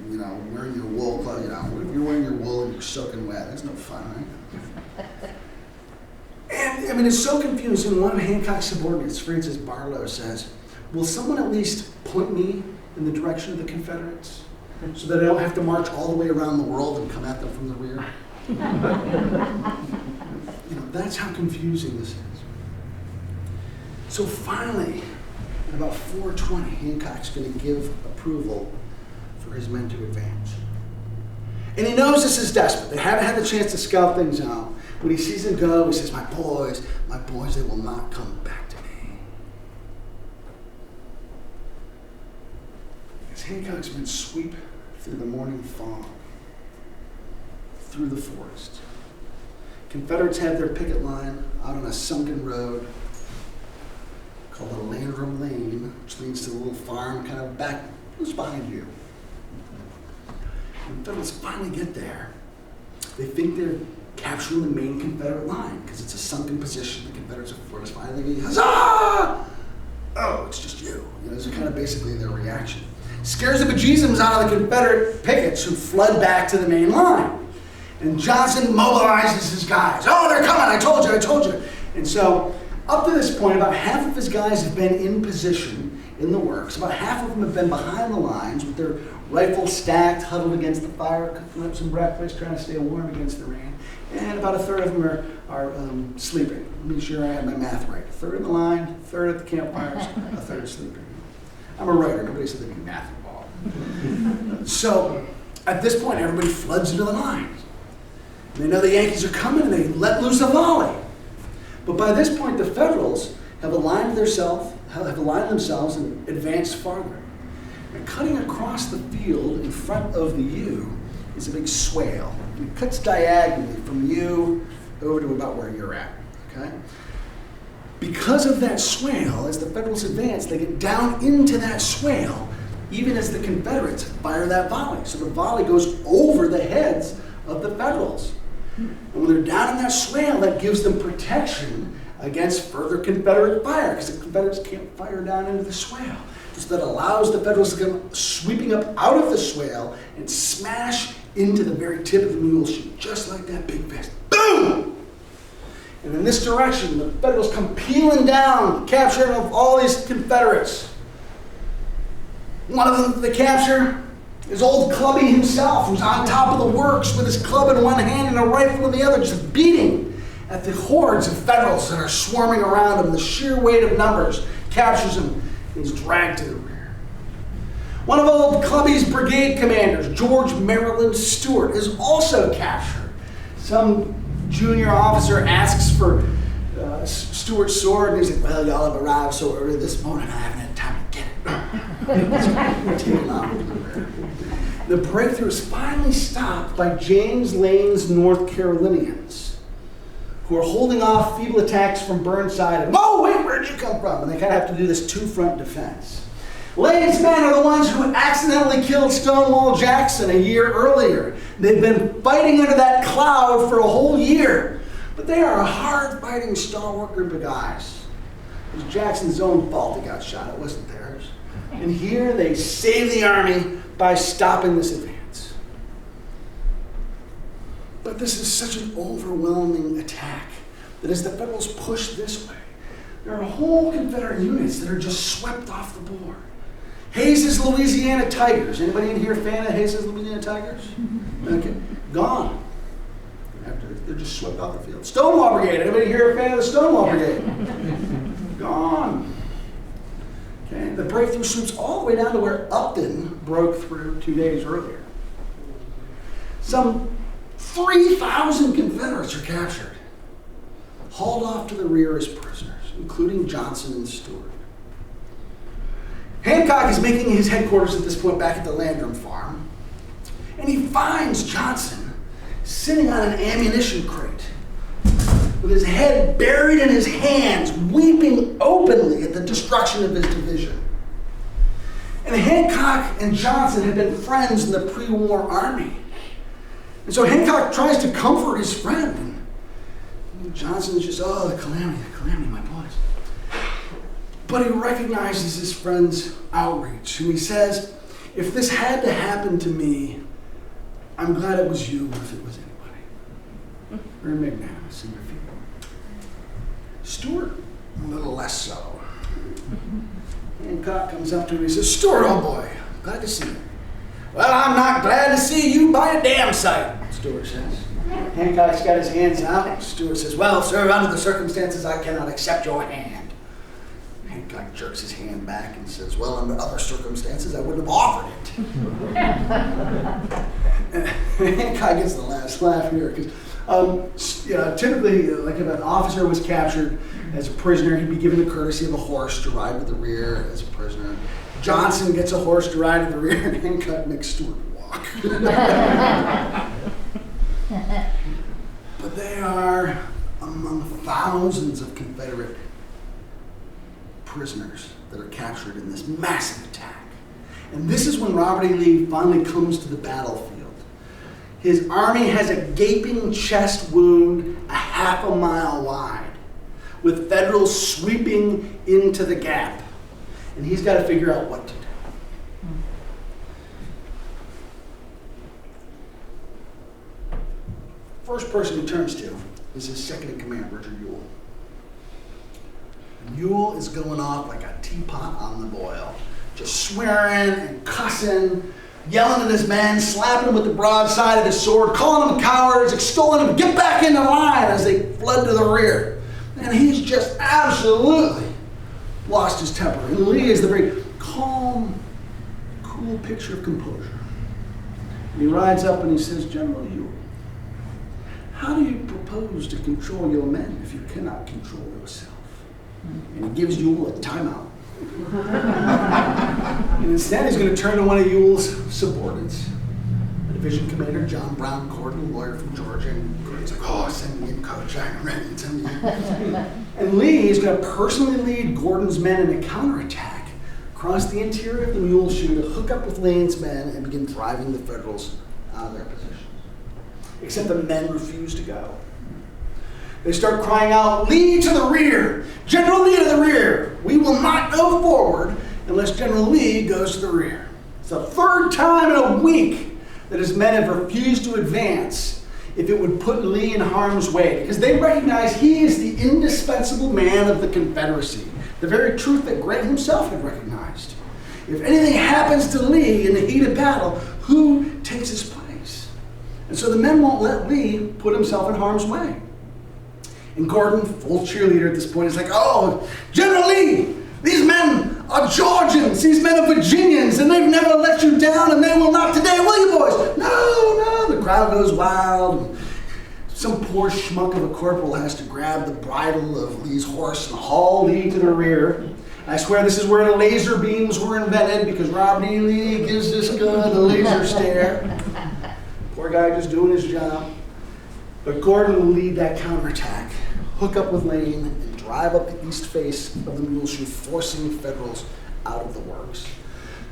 wearing your wool clothes. If you're wearing your wool and you're soaking wet, that's no fun, right? And it's so confusing. One of Hancock's subordinates, Francis Barlow, says, will someone at least point me in the direction of the Confederates so that I don't have to march all the way around the world and come at them from the rear? That's how confusing this is. So finally, at about 4:20, Hancock's going to give approval for his men to advance. And he knows this is desperate. They haven't had the chance to scout things out. When he sees them go, he says, my boys, they will not come back to me. As Hancock's men sweep through the morning fog, through the forest, Confederates have their picket line out on a sunken road called the Landrum Lane, which leads to a little farm kind of back, just behind you. When Confederates finally get there, they think they're capturing the main Confederate line because it's a sunken position. The Confederates are fortified. They go, huzzah! Oh, it's just you. Those are kind of basically their reaction. Scares the bejesus out of the Confederate pickets who flood back to the main line. And Johnson mobilizes his guys. Oh, they're coming, I told you. And so, up to this point, about half of his guys have been in position in the works. About half of them have been behind the lines with their rifles stacked, huddled against the fire, cooking up some breakfast, trying to stay warm against the rain. And about a third of them are sleeping. Make sure I have my math right. A third in the line, a third at the campfires, a third sleeping. I'm a writer. Nobody said there'd be math involved. So, at this point, everybody floods into the lines. They know the Yankees are coming, and they let loose a volley. But by this point, the Federals have aligned themselves and advanced farther. And cutting across the field in front of the U is a big swale. It cuts diagonally from you over to about where you're at. Okay? Because of that swale, as the Federals advance, they get down into that swale, even as the Confederates fire that volley. So the volley goes over the heads of the Federals. And when they're down in that swale, that gives them protection against further Confederate fire, because the Confederates can't fire down into the swale. So that allows the Federals to come sweeping up out of the swale and smash into the very tip of the Mule Shoe, just like that big fist. Boom! And in this direction, the Federals come peeling down, capturing of all these Confederates. One of them that they capture is old Clubby himself, who's on top of the works with his club in one hand and a rifle in the other, just beating at the hordes of Federals that are swarming around him. The sheer weight of numbers captures him and is dragged to the rear. One of old Clubby's brigade commanders, George Maryland Stewart, is also captured. Some junior officer asks for Stewart's sword, and he's like, well, y'all have arrived so early this morning, I haven't had time to get it. Taken off to the rear. The breakthrough is finally stopped by James Lane's North Carolinians, who are holding off feeble attacks from Burnside. And, whoa, wait, where'd you come from? And they kind of have to do this two-front defense. Lane's men are the ones who accidentally killed Stonewall Jackson a year earlier. They've been fighting under that cloud for a whole year. But they are a hard-fighting, stalwart group of guys. It was Jackson's own fault he got shot. It wasn't theirs. And here they save the Army by stopping this advance. But this is such an overwhelming attack that as the Federals push this way, there are whole Confederate units that are just swept off the board. Hayes's Louisiana Tigers. Anybody in here a fan of Hayes's Louisiana Tigers? Okay. Gone. They're just swept off the field. Stonewall Brigade. Anybody here a fan of the Stonewall Brigade? Gone. Okay. The breakthrough sweeps all the way down to where Upton broke through 2 days earlier. Some 3,000 Confederates are captured, hauled off to the rear as prisoners, including Johnson and Stewart. Hancock is making his headquarters at this point back at the Landrum farm, and he finds Johnson sitting on an ammunition crate with his head buried in his hands, weeping openly at the destruction of his division. And Hancock and Johnson had been friends in the pre-war army. And so Hancock tries to comfort his friend. And Johnson's just, oh, the calamity, my boys. But he recognizes his friend's outreach, and he says, if this had to happen to me, I'm glad it was you if it was anybody. Very magnanimous in your feeling. Stewart, a little less so. Hancock comes up to him and he says, Stewart, old boy, glad to see you. Well, I'm not glad to see you by a damn sight, Stewart says. Hancock's got his hands out. Stewart says, well, sir, under the circumstances, I cannot accept your hand. Hancock jerks his hand back and says, well, under other circumstances, I wouldn't have offered it. Hancock gets the last laugh here, because typically, like if an officer was captured as a prisoner, he'd be given the courtesy of a horse to ride to the rear as a prisoner. Johnson gets a horse to ride to the rear, and Hancock makes Stewart walk. But they are among thousands of Confederate prisoners that are captured in this massive attack. And this is when Robert E. Lee finally comes to the battlefield. His army has a gaping chest wound a half a mile wide, with Federals sweeping into the gap. And he's got to figure out what to do. First person he turns to is his second in command, Richard Ewell. Ewell is going off like a teapot on the boil, just swearing and cussing, yelling at his men, slapping them with the broadside of his sword, calling them cowards, extolling them, get back into line as they fled to the rear. And he's just absolutely lost his temper. And Lee is the very calm, cool picture of composure. And he rides up and he says, General Ewell, how do you propose to control your men if you cannot control yourself? And he gives Ewell a timeout. And instead he's going to turn to one of Ewell's subordinates, the division commander, John Brown Gordon, a lawyer from Georgia. And Gordon's like, oh, send me in, Coach, I'm ready, send me in. And Lee is going to personally lead Gordon's men in a counterattack across the interior of the Mule Shoe to hook up with Lane's men and begin driving the Federals out of their positions. except the men refuse to go. They start crying out, "Lee to the rear! General Lee to the rear! We will not go forward unless General Lee goes to the rear." It's the third time in a week that his men have refused to advance if it would put Lee in harm's way, because they recognize he is the indispensable man of the Confederacy, the very truth that Grant himself had recognized. If anything happens to Lee in the heat of battle, who takes his place? And so the men won't let Lee put himself in harm's way. And Gordon, full cheerleader at this point, is like, "Oh, General Lee, these men are Georgians, these men are Virginians, and they've never let you down, and they will not today, will you boys?" No, the crowd goes wild. Some poor schmuck of a corporal has to grab the bridle of Lee's horse and haul Lee to the rear. I swear this is where the laser beams were invented, because Robert E. Lee gives this guy the laser stare. Poor guy just doing his job. But Gordon will lead that counterattack, hook up with Lane, and drive up the east face of the Mule Shoe, forcing Federals out of the works.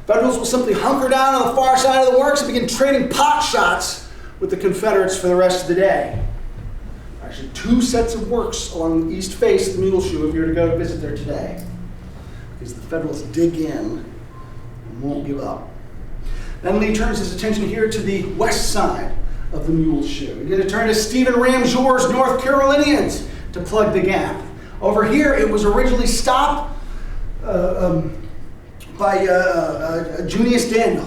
Federals will simply hunker down on the far side of the works and begin trading pot shots with the Confederates for the rest of the day. Actually, 2 sets of works along the east face of the Mule Shoe if you were to go visit there today, because the Federals dig in and won't give up. Then Lee turns his attention here to the west side of the Mule Shoe. He's going to turn to Stephen Ramjour's North Carolinians to plug the gap. Over here, it was originally stopped by Junius Daniel.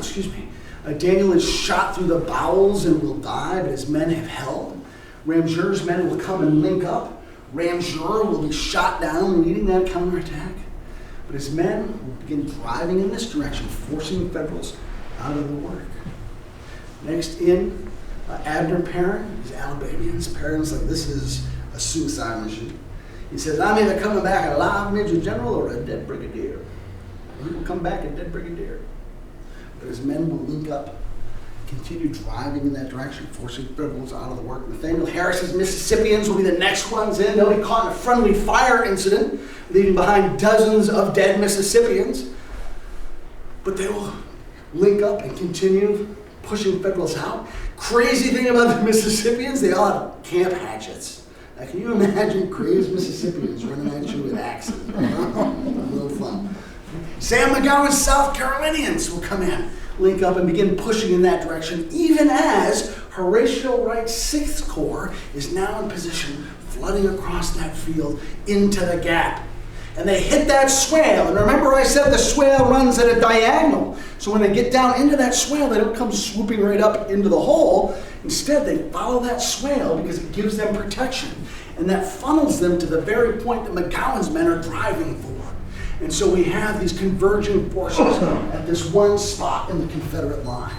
Daniel is shot through the bowels and will die, but his men have held. Ramjour's men will come and link up. Ramjour will be shot down, leading that counterattack. But his men will begin driving in this direction, forcing the Federals out of the work. Next in, Abner Perrin, he's Alabamians. Perrin's like, "This is a suicide mission." He says, "I'm either coming back a live Major General or a dead brigadier." He will come back a dead brigadier. But his men will link up, continue driving in that direction, forcing Federals out of the work. Nathaniel Harris's Mississippians will be the next ones in. They'll be caught in a friendly fire incident, leaving behind dozens of dead Mississippians. But they will link up and continue pushing Federals out. Crazy thing about the Mississippians, they all have camp hatchets. Now, can you imagine crazed Mississippians running at you with axes? A little fun. Sam McGowan's South Carolinians will come in, link up, and begin pushing in that direction, even as Horatio Wright's 6th Corps is now in position, flooding across that field into the gap. And they hit that swale. And remember I said the swale runs at a diagonal. So when they get down into that swale, they don't come swooping right up into the hole. Instead, they follow that swale because it gives them protection. And that funnels them to the very point that McGowan's men are driving for. And so we have these converging forces at this one spot in the Confederate line.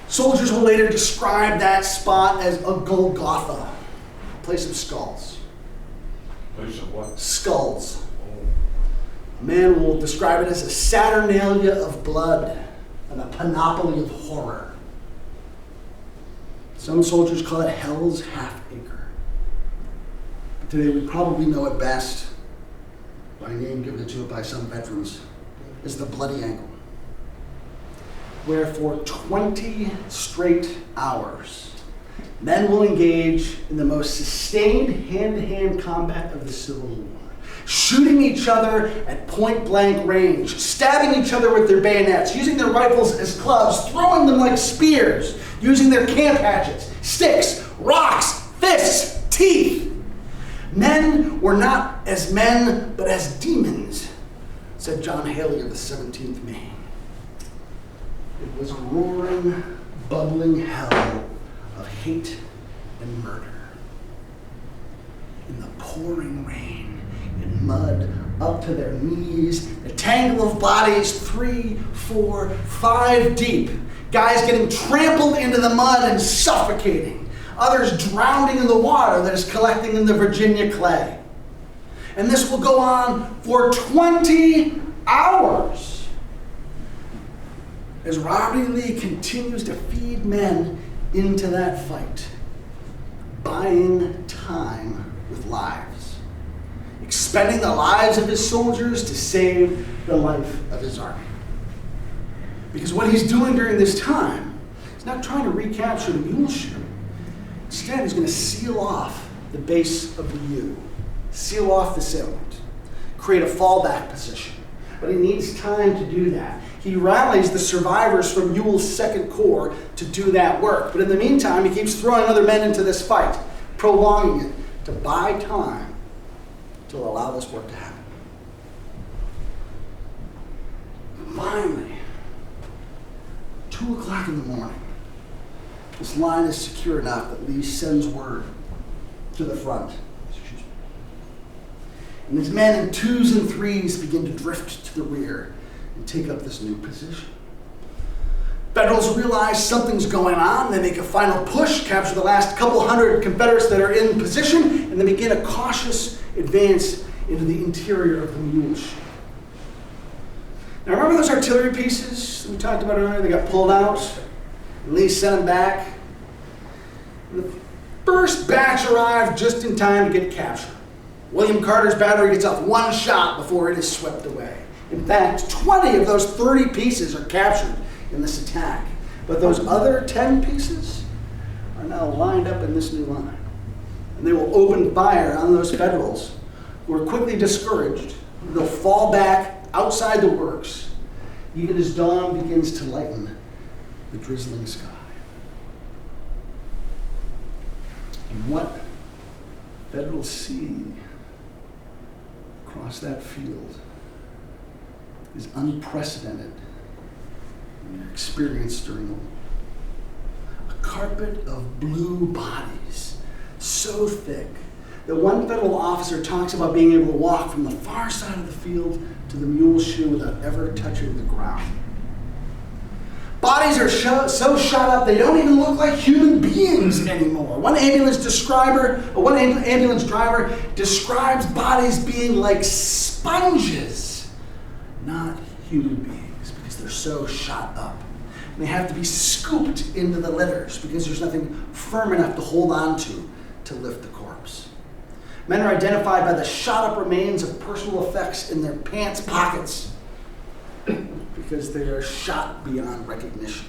Soldiers will later describe that spot as a Golgotha, a place of skulls. Place of what? Skulls. A man will describe it as a saturnalia of blood and a panoply of horror. Some soldiers call it Hell's Half-Acre. But today we probably know it best by a name given to it by some veterans as the Bloody Ankle, where for 20 straight hours, men will engage in the most sustained hand-to-hand combat of the Civil War, shooting each other at point-blank range, stabbing each other with their bayonets, using their rifles as clubs, throwing them like spears, using their camp hatchets, sticks, rocks, fists, teeth. Men were not as men, but as demons, said John Haley of the 17th Maine. It was a roaring, bubbling hell of hate and murder. In the pouring rain, in mud up to their knees, a tangle of bodies 3, 4, 5 deep, guys getting trampled into the mud and suffocating, others drowning in the water that is collecting in the Virginia clay. And this will go on for 20 hours as Robert E. Lee continues to feed men into that fight, buying time with lives, expending the lives of his soldiers to save the life of his army. Because what he's doing during this time is He's not trying to recapture the Mule Shoe. Instead, he's going to seal off the base of the U, seal off the salient, create a fallback position. But he needs time to do that. He rallies the survivors from Ewell's 2nd Corps to do that work. But in the meantime, he keeps throwing other men into this fight, prolonging it to buy time to allow this work to happen. Finally, 2 o'clock in the morning, this line is secure enough that Lee sends word to the front. And his men in 2s and 3s begin to drift to the rear and take up this new position. Federals realize something's going on. They make a final push, capture the last couple hundred Confederates that are in position, and they begin a cautious advance into the interior of the Mule Shoe. Now remember those artillery pieces that we talked about earlier? They got pulled out, and Lee sent them back. And the first batch arrived just in time to get captured. William Carter's battery gets off one shot before it is swept away. In fact, 20 of those 30 pieces are captured in this attack. But those other 10 pieces are now lined up in this new line. And they will open fire on those Federals who are quickly discouraged. They'll fall back outside the works, even as dawn begins to lighten the drizzling sky. And what Federals see across that field is unprecedented in their experience during the war. A carpet of blue bodies, so thick that one Federal officer talks about being able to walk from the far side of the field to the Mule Shoe without ever touching the ground. Bodies are so shot up they don't even look like human beings anymore. One ambulance driver describes bodies being like sponges, not human beings, because they're so shot up. And they have to be scooped into the litters because there's nothing firm enough to hold on to lift the corpse. Men are identified by the shot up remains of personal effects in their pants pockets because they are shot beyond recognition.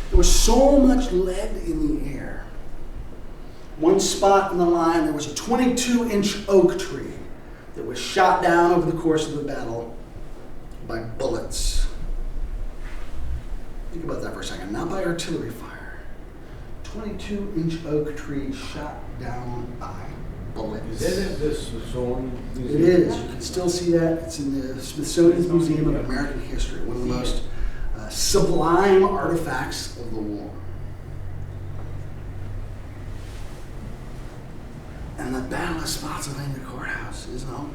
There was so much lead in the air. One spot in the line, there was a 22-inch oak tree that was shot down over the course of the battle by bullets. Think about that for a second. Not by artillery fire. 22-inch oak tree shot down by bullets. Isn't this Smithsonian It Museum? is. You can still see that. It's in the Smithsonian Museum of American History, one of the most sublime artifacts of the war. And the Battle of Spotsylvania Courthouse is over.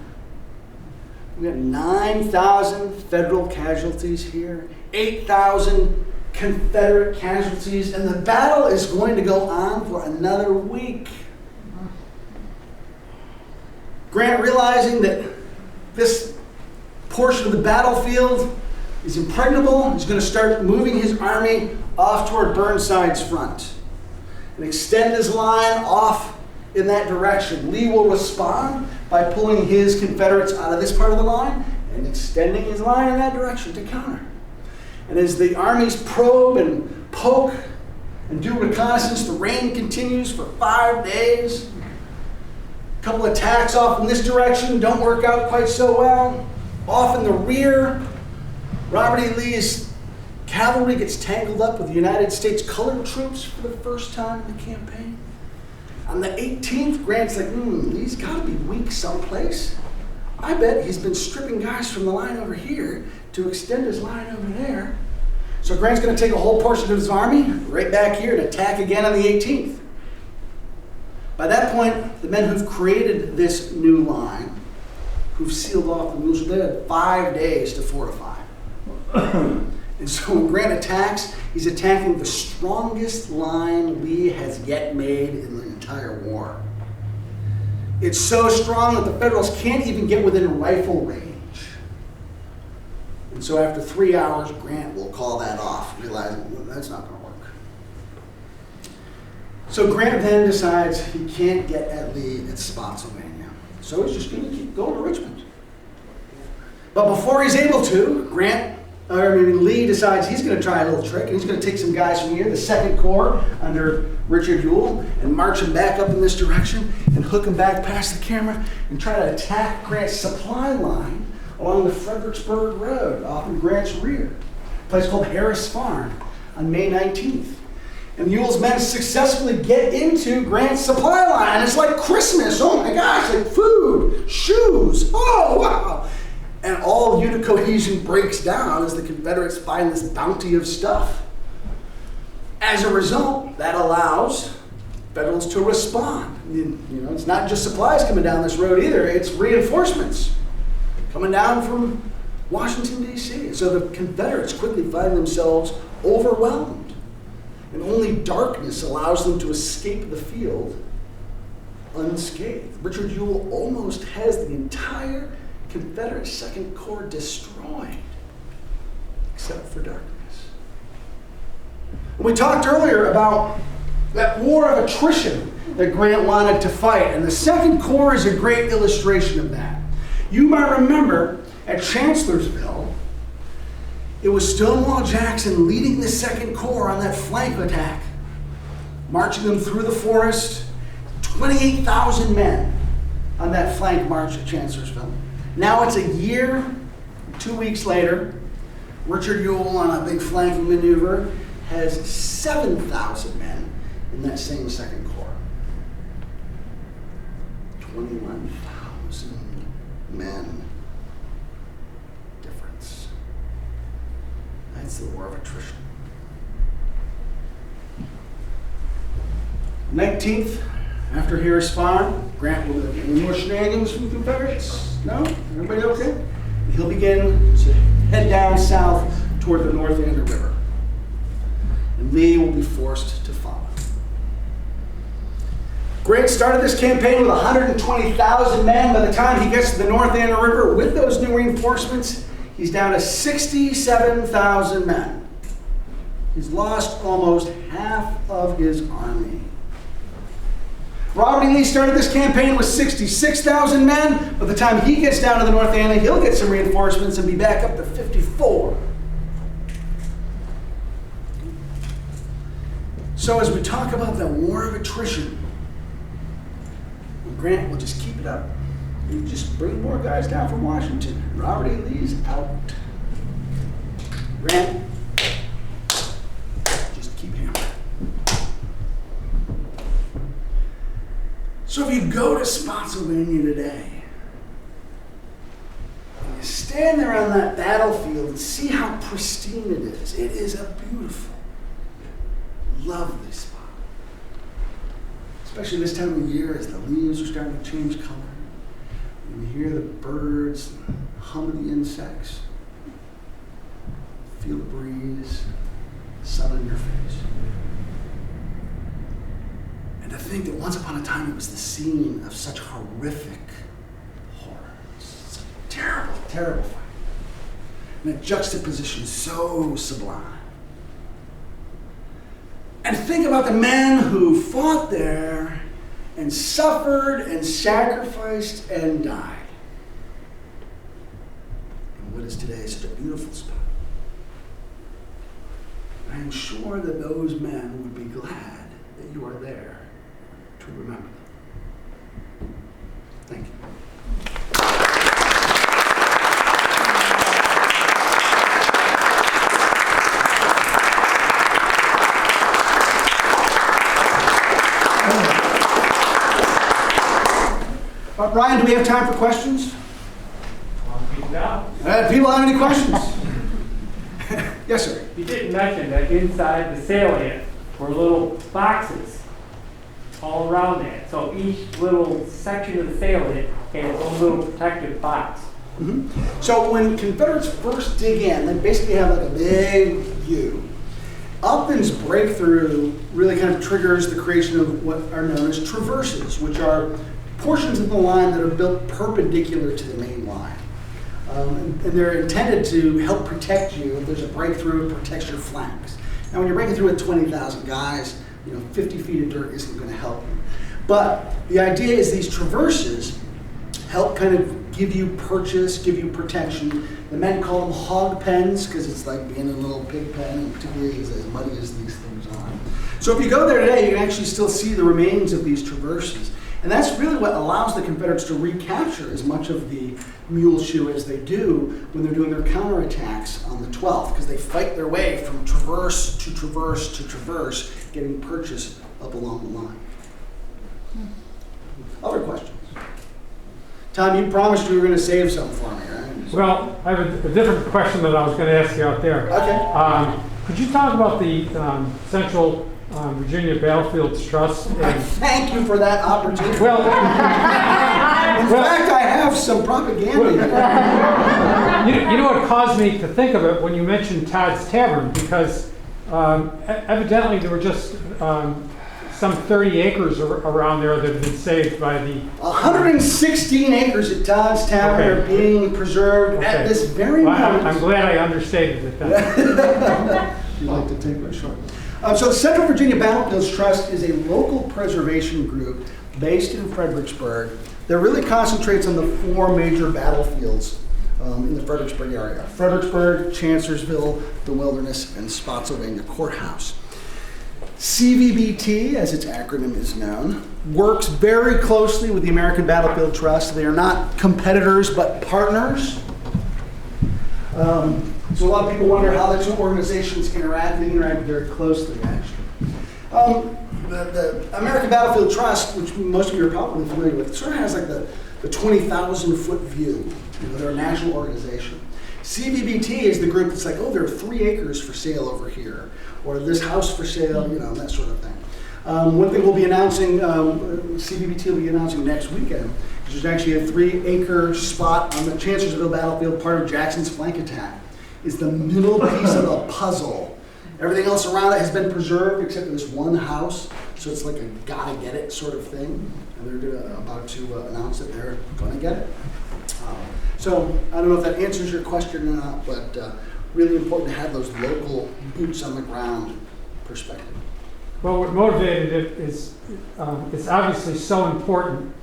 We got 9,000 Federal casualties here, 8,000 Confederate casualties, and the battle is going to go on for another week. Grant, realizing that this portion of the battlefield is impregnable, is going to start moving his army off toward Burnside's front and extend his line off in that direction. Lee will respond by pulling his Confederates out of this part of the line and extending his line in that direction to counter. And as the armies probe and poke and do reconnaissance, the rain continues for 5 days. A couple attacks off in this direction don't work out quite so well. Off in the rear, Robert E. Lee's cavalry gets tangled up with the United States colored troops for the first time in the campaign. On the 18th, Grant's like, Lee's got to be weak someplace. I bet he's been stripping guys from the line over here to extend his line over there. So Grant's going to take a whole portion of his army right back here and attack again on the 18th. By that point, the men who've created this new line, who've sealed off the Mule Shoe, they had 5 days to fortify. And so when Grant attacks, he's attacking the strongest line Lee has yet made in the entire war. It's so strong that the Federals can't even get within rifle range. And so after 3 hours, Grant will call that off, realizing that's not going to work. So Grant then decides he can't get at Lee at Spotsylvania. So he's just going to keep going to Richmond. But before he's able to, Grant Lee decides he's going to try a little trick, and he's going to take some guys from here, the 2nd Corps under Richard Ewell, and march them back up in this direction and hook them back past the camera and try to attack Grant's supply line along the Fredericksburg Road off in Grant's rear, a place called Harris Farm, on May 19th. And Ewell's men successfully get into Grant's supply line. It's like Christmas. Oh my gosh, like food, shoes. Oh, wow. And all unit cohesion breaks down as the Confederates find this bounty of stuff. As a result, that allows Federals to respond. It's not just supplies coming down this road either. It's reinforcements coming down from Washington, D.C. So the Confederates quickly find themselves overwhelmed. And only darkness allows them to escape the field unscathed. Richard Ewell almost has the entire Confederate 2nd Corps destroyed, except for darkness. We talked earlier about that war of attrition that Grant wanted to fight, and the 2nd Corps is a great illustration of that. You might remember at Chancellorsville, it was Stonewall Jackson leading the 2nd Corps on that flank attack, marching them through the forest, 28,000 men on that flank march at Chancellorsville. Now it's a year, 2 weeks later, Richard Ewell on a big flanking maneuver has 7,000 men in that same 2nd Corps. 21,000 men difference. That's the war of attrition. 19th, after Harris Farm, Grant will have any more shenanigans from the Confederates? No? Everybody okay? He'll begin to head down south toward the North Anna River. And Lee will be forced to follow. Grant started this campaign with 120,000 men. By the time he gets to the North Anna River with those new reinforcements, he's down to 67,000 men. He's lost almost half of his army. Robert E. Lee started this campaign with 66,000 men. By the time he gets down to the North Anna, he'll get some reinforcements and be back up to 54. So as we talk about the war of attrition, Grant will just keep it up. He'll just bring more guys down from Washington. Robert E. Lee's out. Grant, just keep hammering. So if you go to Spotsylvania today, and you stand there on that battlefield and see how pristine it is a beautiful, lovely spot. Especially this time of year as the leaves are starting to change color. And you hear the birds, and the hum of the insects. Feel the breeze, sun on your face. And to think that once upon a time it was the scene of such horrific horror. Such a terrible, terrible fight. And that juxtaposition is so sublime. And think about the men who fought there and suffered and sacrificed and died. And what is today such a beautiful spot. I am sure that those men would be glad that you are there to remember them. Thank you. Brian, do we have time for questions? People have any questions? Yes, sir. You didn't mention that inside the salient were little boxes all around that. So each little section of the salient had its own little protective box. Mm-hmm. So when Confederates first dig in, they basically have like a big U. Upton's breakthrough really kind of triggers the creation of what are known as traverses, which are portions of the line that are built perpendicular to the main line. And they're intended to help protect you if there's a breakthrough. It protects your flanks. Now when you're breaking through with 20,000 guys, 50 feet of dirt isn't going to help you. But the idea is these traverses help kind of give you purchase, give you protection. The men call them hog pens because it's like being in a little pig pen, and particularly as muddy as these things are. So if you go there today, you can actually still see the remains of these traverses. And that's really what allows the Confederates to recapture as much of the Mule Shoe as they do when they're doing their counterattacks on the 12th, because they fight their way from traverse to traverse to traverse, getting purchase up along the line. Other questions? Tom, you promised you were going to save some for me, right? Well, I have a different question that I was going to ask you out there. Okay. Could you talk about the Central Virginia Battlefields Trust? Thank you for that opportunity. Well, in fact, I have some propaganda. you know what caused me to think of it when you mentioned Todd's Tavern, because evidently there were just some 30 acres around there that have been saved by the... 116 acres at Todd's Tavern are being preserved at this very moment. I'm glad I understated it then. You like to take my short. So the Central Virginia Battlefields Trust is a local preservation group based in Fredericksburg that really concentrates on the 4 major battlefields in the Fredericksburg area: Fredericksburg, Chancellorsville, the Wilderness, and Spotsylvania Courthouse. CVBT, as its acronym is known, works very closely with the American Battlefield Trust. They are not competitors, but partners. So a lot of people wonder how the two organizations interact. They interact very closely, actually. The American Battlefield Trust, which most of you are probably familiar with, sort of has like the 20,000-foot view. You know, they're a national organization. CVBT is the group that's like, oh, there are 3 acres for sale over here, or this house for sale, you know, that sort of thing. One thing we'll be announcing, CVBT will be announcing next weekend, is there's actually a 3-acre spot on the Chancellorsville battlefield, part of Jackson's flank attack. Is the middle piece of the puzzle. Everything else around it has been preserved except for this one house, so it's like a gotta get it sort of thing. And they're about to announce that they're gonna get it. So I don't know if that answers your question or not, but really important to have those local boots on the ground perspective. Well, what motivated it is it's obviously so important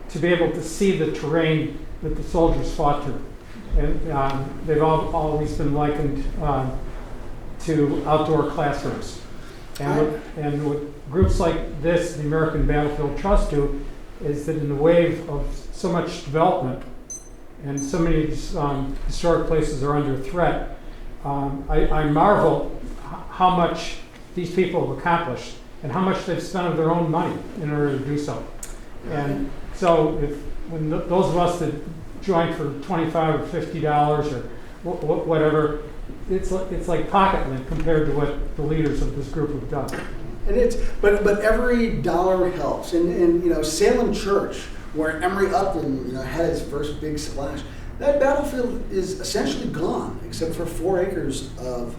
to be able to see the terrain that the soldiers fought through. And they've always been likened to outdoor classrooms. And what groups like this, the American Battlefield Trust, do is that in the wave of so much development and so many historic places are under threat, I marvel how much these people have accomplished and how much they've spent of their own money in order to do so. And so when those of us that join for $25 or $50 or whatever, it's like pocket lint compared to what the leaders of this group have done. And but every dollar helps. And you know, Salem Church, where Emory Upton had his first big splash, that battlefield is essentially gone except for 4 acres of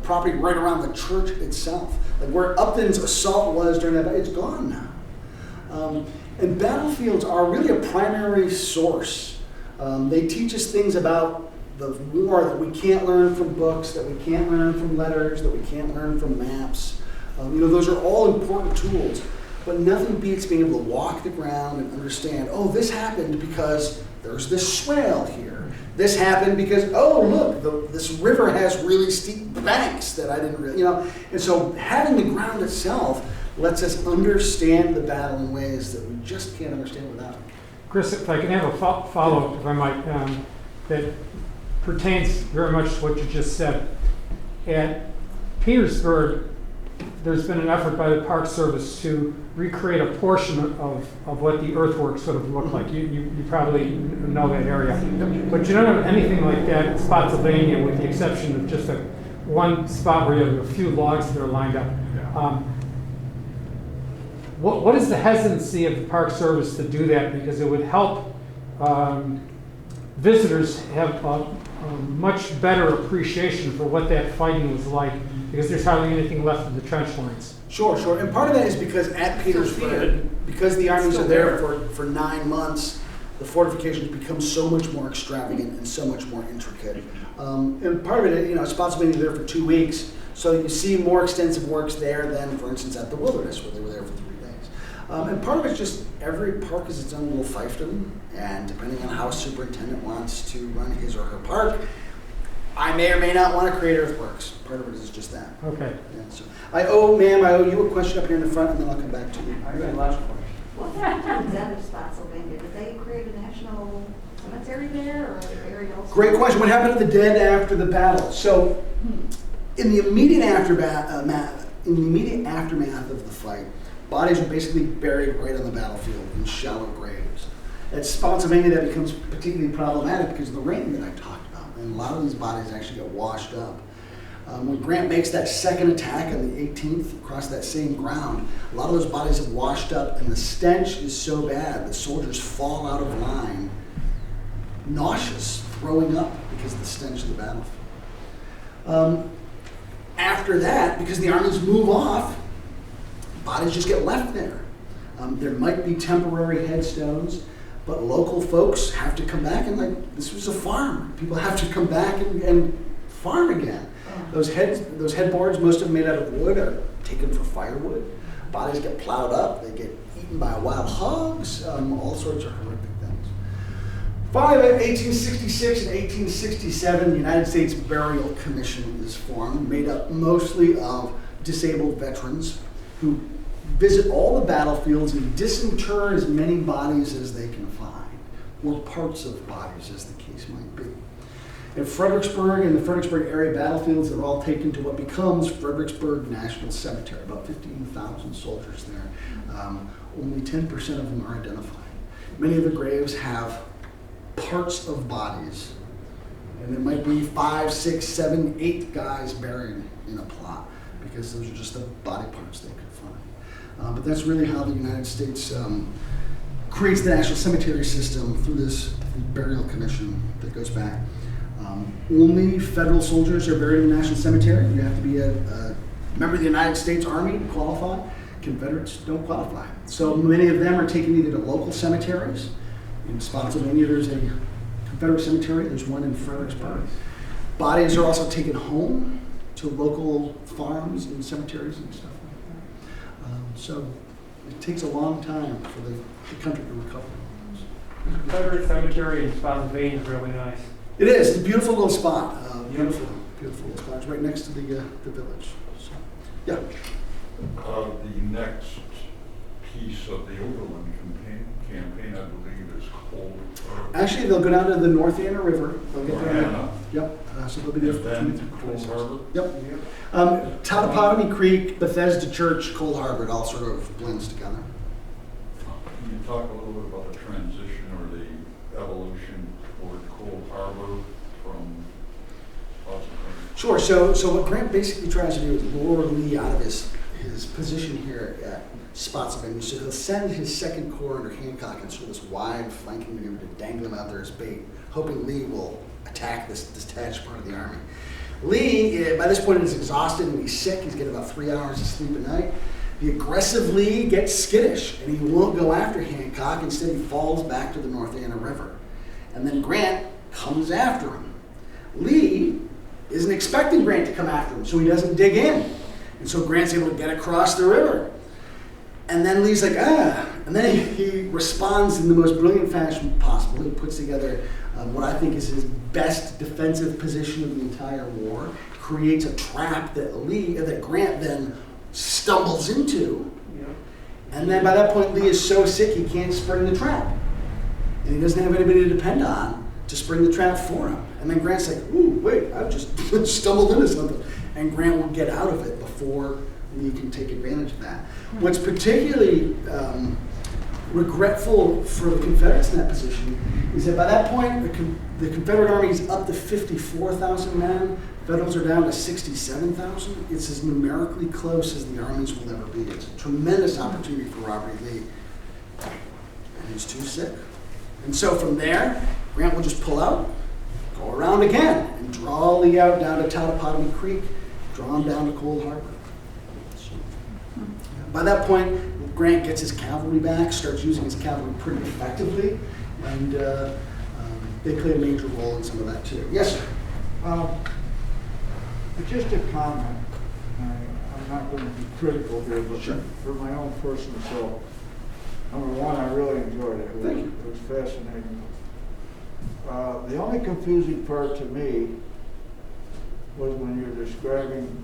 property right around the church itself. Like where Upton's assault was during that, it's gone now. And battlefields are really a primary source. They teach us things about the war that we can't learn from books, that we can't learn from letters, that we can't learn from maps. Those are all important tools, but nothing beats being able to walk the ground and understand, oh, this happened because there's this swale here. This happened because, oh, look, this river has really steep banks that I didn't really, And so having the ground itself lets us understand the battle in ways that we just can't understand without it. Chris, if I can have a follow-up, if I might, that pertains very much to what you just said. At Petersburg, there's been an effort by the Park Service to recreate a portion of what the earthworks would have looked like. You probably know that area. But you don't have anything like that in Spotsylvania, with the exception of just one spot where you have a few logs that are lined up. What is the hesitancy of the Park Service to do that? Because it would help visitors have a much better appreciation for what that fighting was like, because there's hardly anything left of the trench lines. Sure. And part of that is because at Petersburg, because the armies are there for 9 months, the fortifications become so much more extravagant and so much more intricate. And part of it, Spotsylvania is there for 2 weeks, so you see more extensive works there than, for instance, at the Wilderness, where they were there for 3 days. And part of it's just every park is its own little fiefdom, and depending on how superintendent wants to run his or her park, I may or may not want to create earthworks. Part of it is just that. Okay. Yeah, so I owe you a question up here in the front, and then I'll come back to you. I got a last question. What happened to Battle of Spotsylvania? Did they create a national cemetery there or burial? Great question. What happened to the dead after the battle? So, in the immediate aftermath of the fight, bodies were basically buried right on the battlefield in shallow graves. At Spotsylvania, that becomes particularly problematic because of the rain that I talked about, and a lot of these bodies actually get washed up. When Grant makes that second attack on the 18th across that same ground, a lot of those bodies have washed up, and the stench is so bad that soldiers fall out of line, nauseous, throwing up because of the stench of the battlefield. After that, because the armies move off, bodies just get left there. There might be temporary headstones, but local folks have to come back, and like, this was a farm. People have to come back and farm again. Those headboards, most of them made out of wood, are taken for firewood. Bodies get plowed up, they get eaten by wild hogs, all sorts of horrific things. Finally, in 1866 and 1867, the United States Burial Commission is formed, made up mostly of disabled veterans who visit all the battlefields and disinter as many bodies as they can find, or parts of bodies, as the case might be. In Fredericksburg and the Fredericksburg area battlefields, they're all taken to what becomes Fredericksburg National Cemetery, about 15,000 soldiers there. Only 10% of them are identified. Many of the graves have parts of bodies, and there might be 5, 6, 7, 8 guys buried in a plot, because those are just the body parts they could find. But that's really how the United States creates the National Cemetery System, through this burial commission that goes back. Only federal soldiers are buried in the National Cemetery. You have to be a member of the United States Army to qualify. Confederates don't qualify. So many of them are taken either to local cemeteries. In Spotsylvania, there's a Confederate cemetery. There's one in Fredericksburg. Bodies are also taken home to local farms and cemeteries and stuff like that. So it takes a long time for the country to recover. The Confederate cemetery in Spotsylvania is really nice. It is. It's a beautiful little spot. Beautiful little spot. It's right next to the village. So, yeah. The next piece of the Overland campaign, I believe, is Cold Harbor. Actually, they'll go down to the North Anna River. They'll get there. Anna. Yep. So they'll be there And for then 23 Cold Harbor. Yep. Totopotomoy Creek, Bethesda Church, Cold Harbor, it all sort of blends together. Can you talk a little bit about the transition or the evolution toward Cold Harbor from Spotsylvania? Sure. So what Grant basically tries to do is lure Lee out of his position here at Spotsylvania. So he'll send his Second Corps under Hancock in sort of this wide flanking maneuver to dangle him out there as bait, hoping Lee will attack this detached part of the army. Lee, by this point, is exhausted and he's sick. He's getting about 3 hours of sleep a night. The aggressive Lee gets skittish and he won't go after Hancock. Instead, he falls back to the North Anna River. And then Grant comes after him. Lee isn't expecting Grant to come after him, so he doesn't dig in. And so Grant's able to get across the river. And then Lee's like, And then he responds in the most brilliant fashion possible. He puts together what I think is his best defensive position of the entire war, creates a trap that Grant then stumbles into. And then by that point, Lee is so sick he can't spring the trap. And he doesn't have anybody to depend on to spring the trap for him. And then Grant's like, ooh, wait, I've just stumbled into something. And Grant will get out of it before Lee can take advantage of that. What's particularly regretful for the Confederates in that position is that by that point, the Confederate Army is up to 54,000 men. Federals are down to 67,000. It's as numerically close as the armies will ever be. It's a tremendous opportunity for Robert E. Lee. And he's too sick. And so from there, Grant will just pull out, go around again, and draw Lee out down to Totopotomoy Creek, draw him down to Cold Harbor. By that point, Grant gets his cavalry back, starts using his cavalry pretty effectively, and they play a major role in some of that too. Yes, sir? Just a comment. I'm not going to be critical here, but Sure. for my own personal self. Number one, I really enjoyed it. Thank you. It was fascinating. The only confusing part to me was when you're describing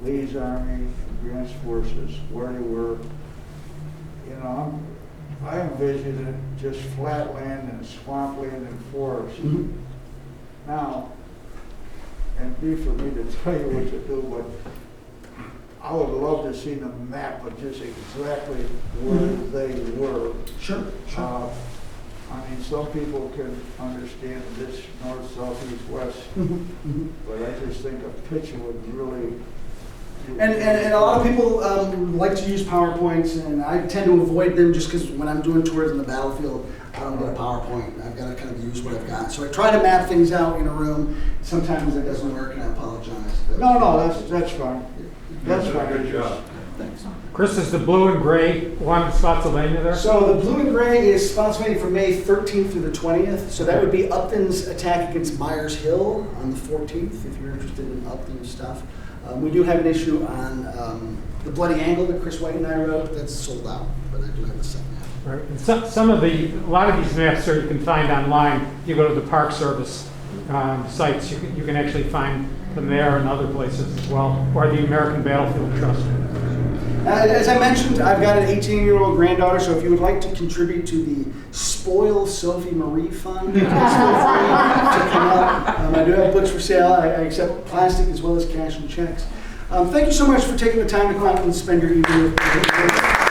Lee's army, Grant's forces, where they were. You know, I envisioned it just flat land and swampland and forest. Mhm. Now, and be for me to tell you what to do, but I would love to see the map of just exactly where they were. Sure, sure. I mean, some people can understand this north, south, east, west, Mhm, mhm. but I just think a picture would really. And a lot of people like to use PowerPoints, and I tend to avoid them just because when I'm doing tours in the battlefield, I don't get a PowerPoint. I've got to kind of use what I've got. So I try to map things out in a room. Sometimes it doesn't work, and I apologize. No, that's fine. That's fine. Good job. Thanks. Chris, is the blue and gray one Spotsylvania there? So the blue and gray is Spotsylvania from May 13th through the 20th. So that would be Upton's attack against Myers Hill on the 14th, if you're interested in Upton stuff. We do have an issue on the Bloody Angle that Chris White and I wrote. That's sold out, but I do have the second half. Right. And a lot of these maps you can find online. If you go to the Park Service sites, you can actually find them there and other places as well, or the American Battlefield Trust. As I mentioned, I've got an 18-year-old granddaughter, so if you would like to contribute to the Spoil Sophie Marie Fund, please feel free to come up. I do have books for sale. I accept plastic as well as cash and checks. Thank you so much for taking the time to come out and spend your evening with me.